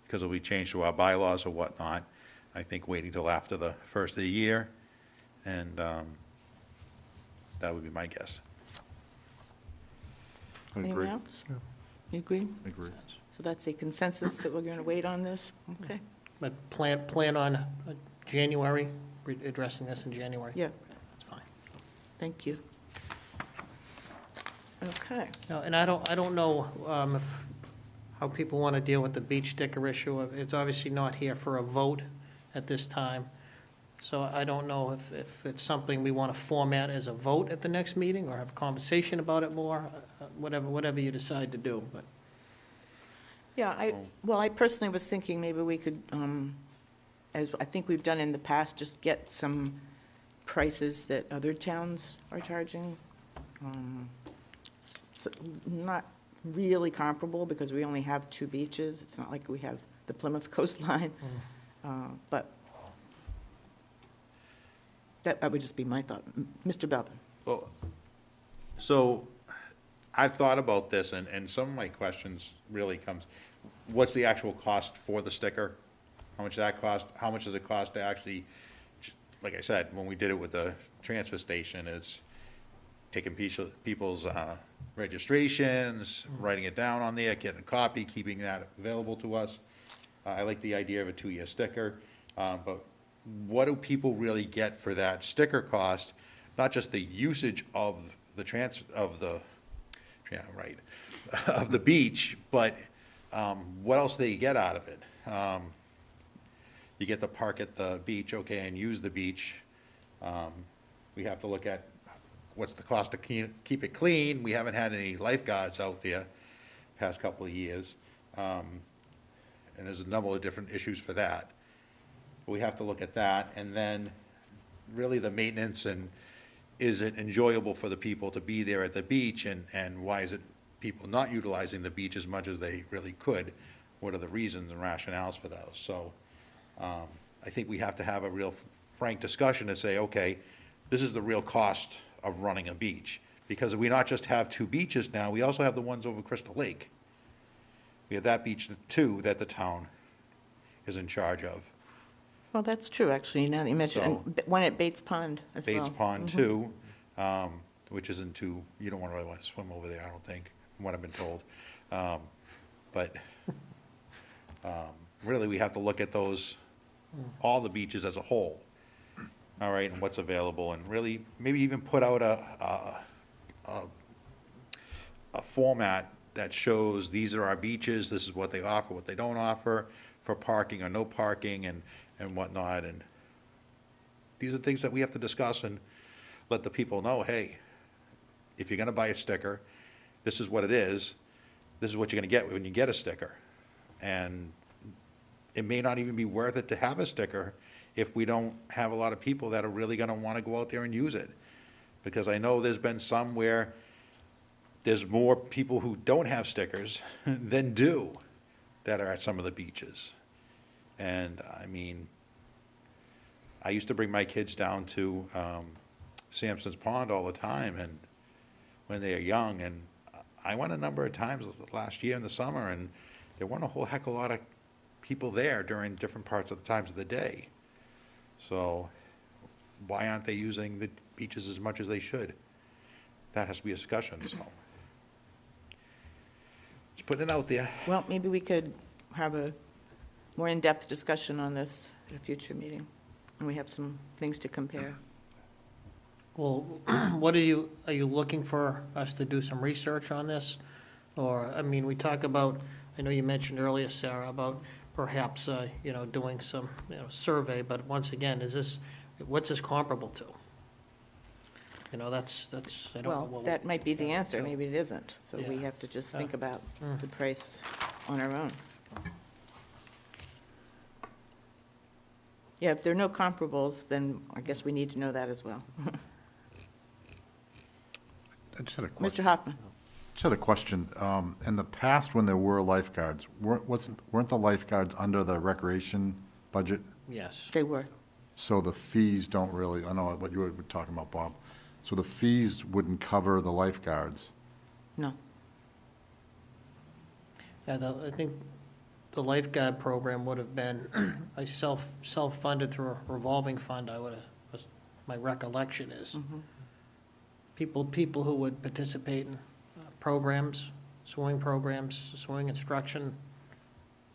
because it'll be changed to our bylaws or whatnot. I think waiting till after the first of the year, and, that would be my guess. Anyone else? You agree? Agree. So that's a consensus that we're going to wait on this? Okay. But plan on January, addressing this in January? Yeah, That's fine. thank you. Okay. No, and I don't know how people want to deal with the beach sticker issue. It's obviously not here for a vote at this time. So I don't know if it's something we want to format as a vote at the next meeting or have a conversation about it more, whatever you decide to do, but. Yeah, I personally was thinking maybe we could, as I think we've done in the past, just get some prices that other towns are charging. So not really comparable because we only have 2 beaches. It's not like we have the Plymouth coastline. But that would just be my thought. Mr. Belbin? Well, so I've thought about this, and some of my questions really comes, what's the actual cost for the sticker? How much does that cost? How much does it cost to actually, like I said, when we did it with the transfer station, is taking people's registrations, writing it down on there, getting a copy, keeping that available to us. I like the idea of a 2-year sticker, but what do people really get for that sticker cost? Not just the usage of the of the beach, but what else they get out of it? You get to park at the beach, okay, and use the beach. We have to look at what's the cost to keep it clean. We haven't had any lifeguards out there past couple of years. And there's a number of different issues for that. We have to look at that, and then really the maintenance, and is it enjoyable for the people to be there at the beach, and why is it people not utilizing the beach as much as they really could? What are the reasons and rationales for those? So I think we have to have a real frank discussion to say, okay, this is the real cost of running a beach. Because we not just have 2 beaches now, we also have the ones over Crystal Lake. We have that beach too that the town is in charge of. Well, that's true, actually, now that you mention, and one at Bates Pond as well. Bates Pond too, which isn't too, you don't really want to swim over there, I don't think, from what I've been told. But really, we have to look at those, all the beaches as a whole, all right, and what's available, and really, maybe even put out a format that shows these are our beaches, this is what they offer, what they don't offer, for parking or no parking, and whatnot, and these are things that we have to discuss and let the people know, hey, if you're gonna buy a sticker, this is what it is, this is what you're gonna get when you get a sticker. And it may not even be worth it to have a sticker if we don't have a lot of people that are really gonna wanna go out there and use it. Because I know there's been some where there's more people who don't have stickers than do that are at some of the beaches. And, I mean, I used to bring my kids down to Sampson's Pond all the time, and when they are young, and I went a number of times last year in the summer, and there weren't a whole heck of a lot of people there during different parts of the times of the day. So why aren't they using the beaches as much as they should? That has to be a discussion, so. Just putting it out there. Well, maybe we could have a more in-depth discussion on this at a future meeting, and we have some things to compare. Well, what are you looking for us to do some research on this? Or, I mean, we talk about, I know you mentioned earlier, Sarah, about perhaps, doing some, survey, but once again, what's this comparable to? That's, I don't know. Well, what- that might be the answer, maybe it isn't, so we Yeah. have to just think Yeah. about the price on our own. Yeah, if there are no comparables, then I guess we need to know that as well. I just had a Mr. question. Hoffman? Just had a question. In the past, when there were lifeguards, weren't the lifeguards under the recreation budget? Yes. They were. So the fees don't really, I know what you were talking about, Bob. So the fees wouldn't cover the lifeguards. No. Yeah, I think the lifeguard program would have been a self-funded through a revolving fund, my recollection is. People who would participate in programs, swimming instruction,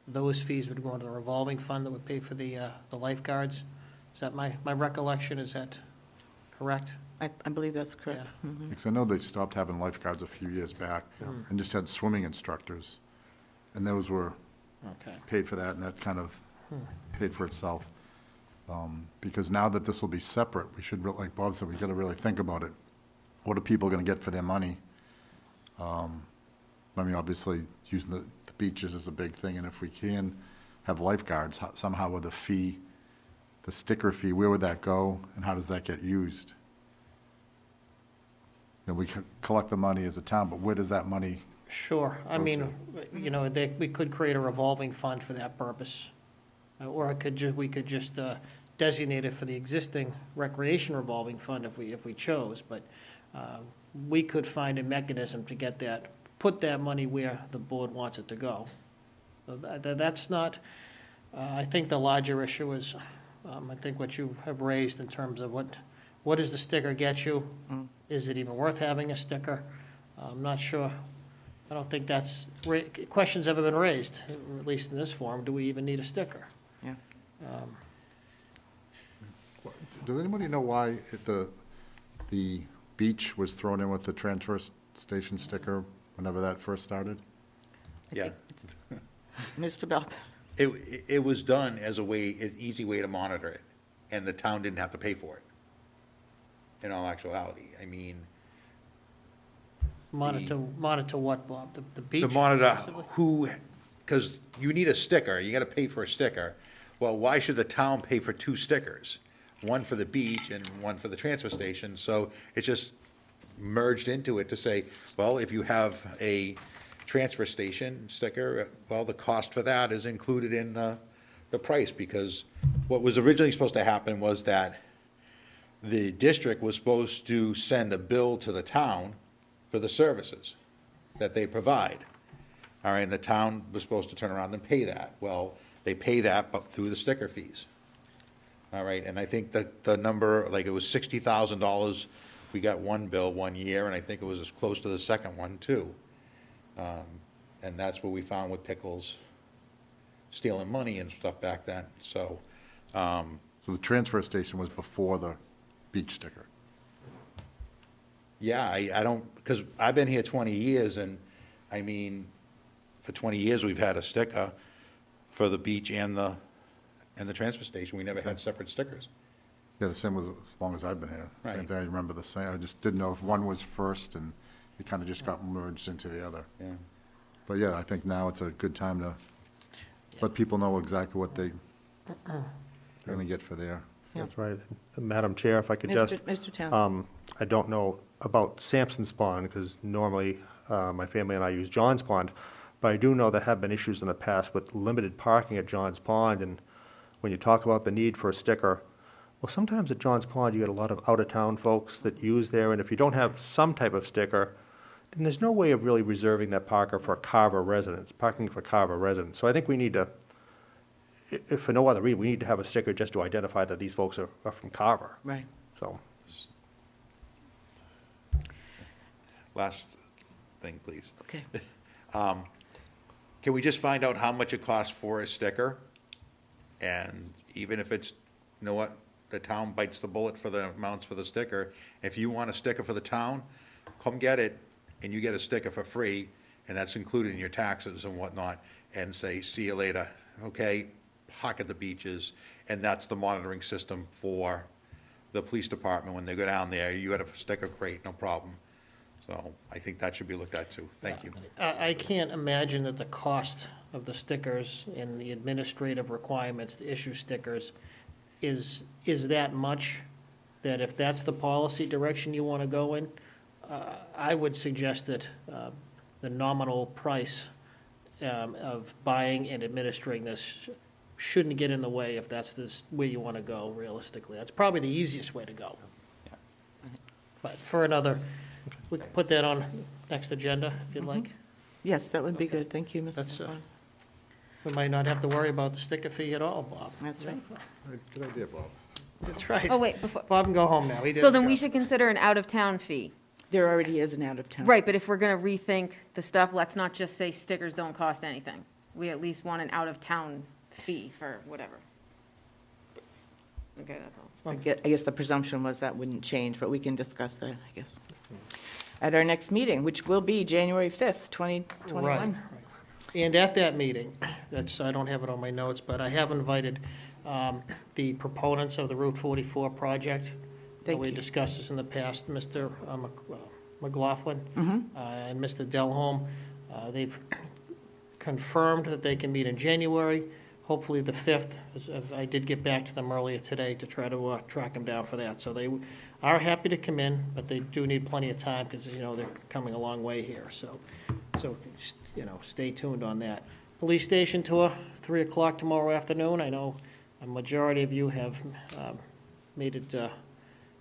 those fees would go into the revolving fund that would pay for the lifeguards. Is that my recollection, is that correct? I believe that's correct. Yeah. Because I know they stopped having lifeguards a few years back and just had swimming instructors. And those were Okay. paid for that, and that kind of paid for itself. Because now that this will be separate, we should, like Bob said, we got to really think about it. What are people going to get for their money? I mean, obviously, using the beaches is a big thing, and if we can have lifeguards, somehow with a fee, the sticker fee, where would that go, and how does that get used? We collect the money as a town, but where does that money? Sure. I mean, we could create a revolving fund for that purpose. Or we could just designate it for the existing recreation revolving fund if we chose. But we could find a mechanism to put that money where the board wants it to go. So that's not, I think the larger issue is, I think what you have raised in terms of what does the sticker get you? Is it even worth having a sticker? I'm not sure. I don't think questions ever been raised, or at least in this form. Do we even need a sticker? Yeah. Does anybody know why the beach was thrown in with the transfer station sticker whenever that first started? Yeah. Mr. Belton? It was done as an easy way to monitor it, and the town didn't have to pay for it, in all actuality. I mean, Monitor what, Bob? The beach? to monitor specifically? because you need a sticker, you gotta pay for a sticker. Well, why should the town pay for two stickers? One for the beach and one for the transfer station, so it's just merged into it to say, well, if you have a transfer station sticker, well, the cost for that is included in the price, because what was originally supposed to happen was that the district was supposed to send a bill to the town for the services that they provide. All right, and the town was supposed to turn around and pay that. Well, they pay that, but through the sticker fees. All right, and I think the number, like, it was $60,000. We got one bill one year, and I think it was as close to the second one, too. And that's what we found with Pickles stealing money and stuff back then, so. So the transfer station was before the beach sticker. Yeah, I don't, because I've been here 20 years, and, I mean, for 20 years, we've had a sticker for the beach and the transfer station. We never had separate stickers. Yeah, the same with, as long as I've been here. Same Right. thing, I remember the same. I just didn't know if one was first, and it kind of just got merged into the other. Yeah. But yeah, I think now it's a good time to let people know exactly what they're going to get for their. That's right. Madam Chair, if I could just, Mr. Townsend? I don't know about Sampson's Pond, because normally My family and I use John's Pond, but I do know there have been issues in the past with limited parking at John's Pond, and when you talk about the need for a sticker, well, sometimes at John's Pond, you get a lot of out-of-town folks that use there, and if you don't have some type of sticker, then there's no way of really reserving that parking for Carver residents. So I think we need to, if for no other reason, we need to have a sticker just to identify that these folks are from Carver, Right. so. Last thing, please. Okay. Can we just find out how much it costs for a sticker? And even if it's, you know what, the town bites the bullet for the amounts for the sticker, if you want a sticker for the town, come get it, and you get a sticker for free, and that's included in your taxes and whatnot, and say, see you later, okay? Pocket the beaches, and that's the monitoring system for the police department. When they go down there, you got a sticker, great, no problem. So I think that should be looked at too. Thank you. I can't imagine that the cost of the stickers and the administrative requirements to issue stickers is that much, that if that's the policy direction you want to go in, I would suggest that the nominal price of buying and administering this shouldn't get in the way if that's where you want to go realistically. That's probably the easiest way to go. Yeah. But for another, we can put that on next agenda if you'd like. Yes, that would be good. Thank you, Mr. That's, LaFawn. We might not have to worry about the sticker fee at all, Bob. That's right. Good idea, Bob. That's right. Oh, wait, before, Bob can go home now. He did so his then we job. should consider an out-of-town fee. There already is an out-of-town. Right, but if we're gonna rethink the stuff, let's not just say stickers don't cost anything. We at least want an out-of-town fee for whatever. Okay, that's all. I guess the presumption was that wouldn't change, but we can discuss that, I guess. At our next meeting, which will be January 5th, 2021. Right. And at that meeting, I don't have it on my notes, but I have invited the proponents of the Route 44 project. Thank We you. discussed this in the past, Mr. McLaughlin Mm-hmm. and Mr. Delholm. They've confirmed that they can meet in January, hopefully the 5th. I did get back to them earlier today to try to track them down for that. So they are happy to come in, but they do need plenty of time because, they're coming a long way here. So, stay tuned on that. Police station tour, 3 o'clock tomorrow afternoon. I know a majority of you have made it,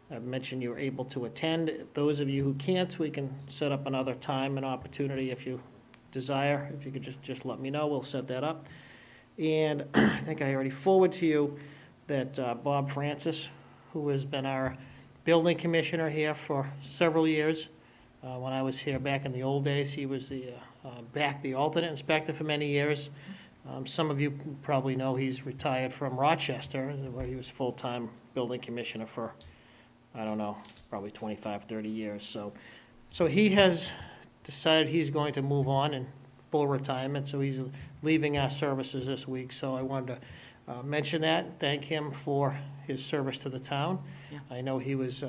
I've mentioned you're able to attend. Those of you who can't, we can set up another time and opportunity if you desire. If you could just let me know, we'll set that up. And I think I already forwarded to you that Bob Francis, who has been our building commissioner here for several years, when I was here back in the old days, he was the alternate inspector for many years. Some of you probably know he's retired from Rochester, where he was full-time building commissioner for, I don't know, probably 25, 30 years. So he has decided he's going to move on in full retirement, so he's leaving our services this week. So I wanted to mention that, thank him for his service to the town. Yeah. I know he was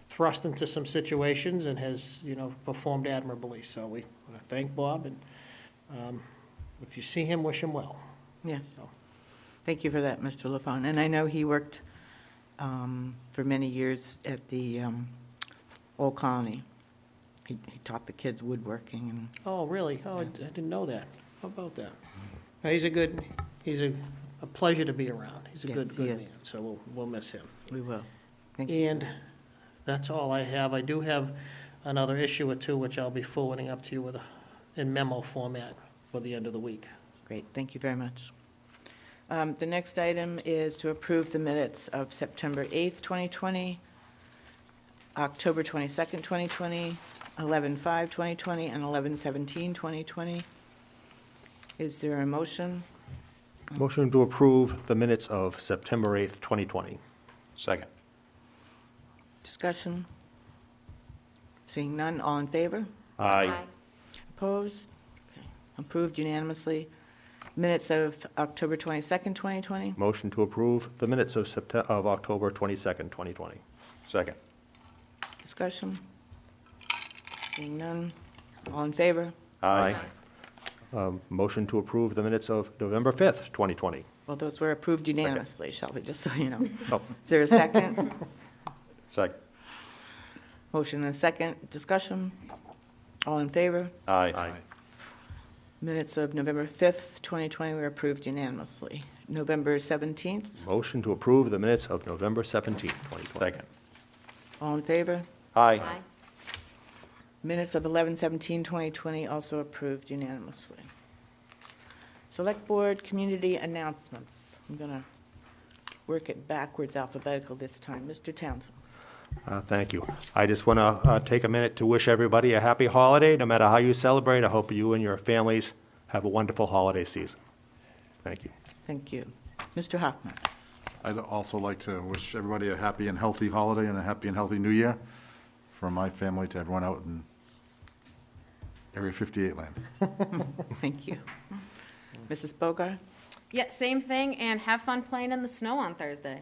thrust into some situations and has, performed admirably. So we want to thank Bob, and if you see him, wish him well. Yes. So. Thank you for that, Mr. LaFawn. And I know he worked for many years at the Old Colony. He taught the kids woodworking and. Oh, really? Oh, I didn't know that. How about that? No, he's a pleasure to be around. He's a Yes, good he man, is. so we'll miss him. We will. Thank you. And that's all I have. I do have another issue or two, which I'll be forwarding up to you in memo format for the end of the week. Great, thank you very much. The next item is to approve the minutes of September 8th, 2020, October 22nd, 2020, 11/5/2020, and 11/17/2020. Is there a motion? Motion to approve the minutes of September 8th, 2020. Second. Discussion? Seeing none, all in favor? Aye. Opposed? Okay. Approved unanimously. Minutes of October 22nd, 2020. Motion to approve the minutes of October 22nd, 2020. Second. Discussion? Seeing none, all in favor? Aye. Motion to approve the minutes of November 5th, 2020. Well, those were approved unanimously, shall we, just so you know. Oh, Is there a second? Second. Motion and a second. Discussion? All in favor? Aye. Minutes of November 5th, 2020 were approved unanimously. November 17th, Motion to approve the minutes of November 17th, 2020. Second. all in favor? Aye. Minutes of 11/17/2020 also approved unanimously. Select Board Community Announcements. I'm going to work it backwards alphabetical this time. Mr. Townsend. Thank you. I just want to take a minute to wish everybody a happy holiday, no matter how you celebrate. I hope you and your families have a wonderful holiday season. Thank you. Thank you. Mr. Hoffman. I'd also like to wish everybody a happy and healthy holiday and a happy and healthy new year from my family to everyone out in Area 58 land. Thank you. Mrs. Bogart. Yeah, same thing, and have fun playing in the snow on Thursday.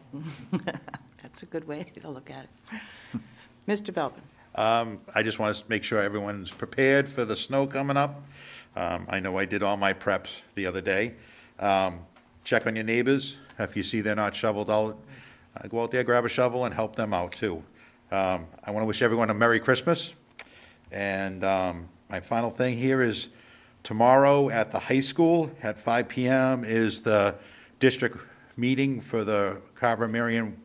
That's a good way to look at it. Mr. Belvin. I just want to make sure everyone's prepared for the snow coming up. I know I did all my preps the other day. Check on your neighbors. If you see they're not shoveled out, go out there, grab a shovel, and help them out, too. I want to wish everyone a Merry Christmas. And my final thing here is tomorrow at the high school at 5 PM is the district meeting for the Carver, Marion,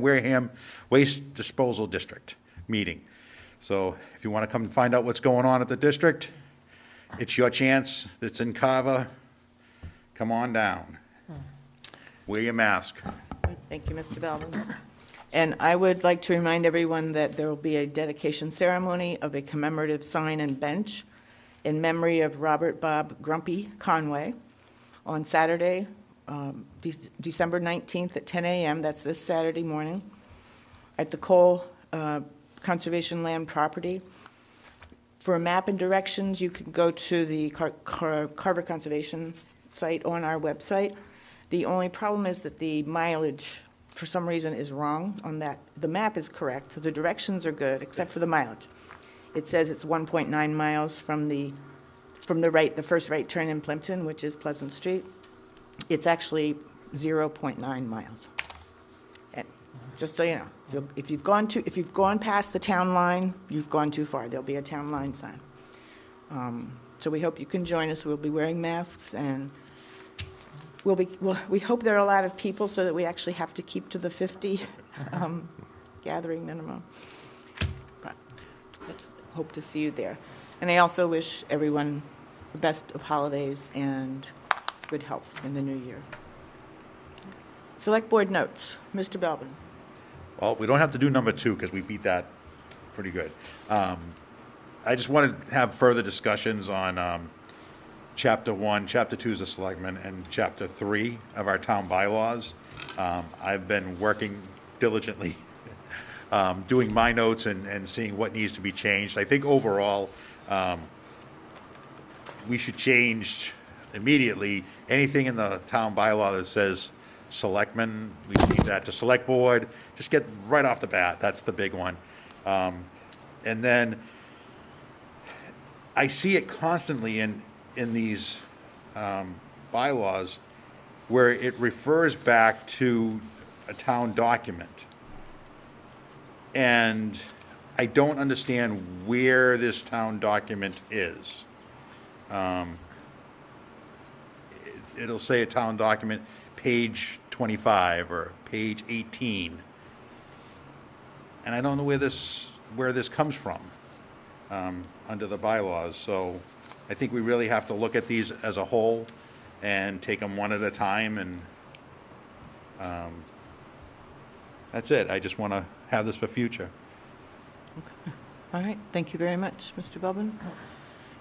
Wareham Waste Disposal District meeting. So if you want to come and find out what's going on at the district, it's your chance. It's in Carver. Come on down. Wear your mask. Thank you, Mr. Belvin. And I would like to remind everyone that there will be a dedication ceremony of a commemorative sign and bench in memory of Robert Bob Grumpy Conway on Saturday, December 19th at 10 a.m., that's this Saturday morning, at the Cole Conservation Land property. For a map and directions, you can go to the Carver Conservation site on our website. The only problem is that the mileage, for some reason, is wrong on that. The map is correct, so the directions are good, except for the mileage. It says it's 1.9 miles from the first right turn in Plimpton, which is Pleasant Street. It's actually 0.9 miles. And just so you know, if you've gone past the town line, you've gone too far. There'll be a town line sign. So we hope you can join us. We'll be wearing masks, and we hope there are a lot of people so that we actually have to keep to the 50 gathering minimum. But hope to see you there. And I also wish everyone the best of holidays and good health in the new year. Select Board notes. Mr. Belvin. Well, we don't have to do number 2 because we beat that pretty good. I just wanted to have further discussions on Chapter 1, Chapter 2 is the Selectmen, and Chapter 3 of our town bylaws. I've been working diligently, doing my notes and seeing what needs to be changed. I think overall, we should change immediately anything in the town bylaw that says Selectmen, we change that to Select Board, just get right off the bat, that's the big one. And then I see it constantly in these bylaws where it refers back to a town document. And I don't understand where this town document is. It'll say a town document, page 25 or page 18. And I don't know where this comes from under the bylaws. So I think we really have to look at these as a whole and take them one at a time. And that's it. I just want to have this for future. All right, thank you very much, Mr. Belvin.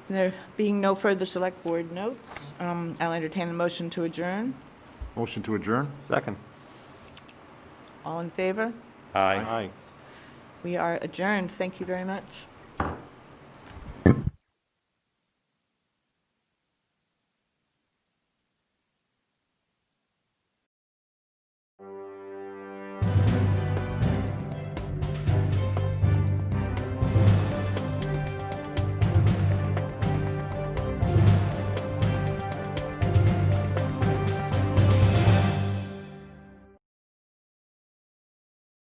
There being no further Select Board notes, I'll entertain a motion to adjourn. Motion to adjourn? Second. All in favor? Aye. Aye. We are adjourned. Thank you very much.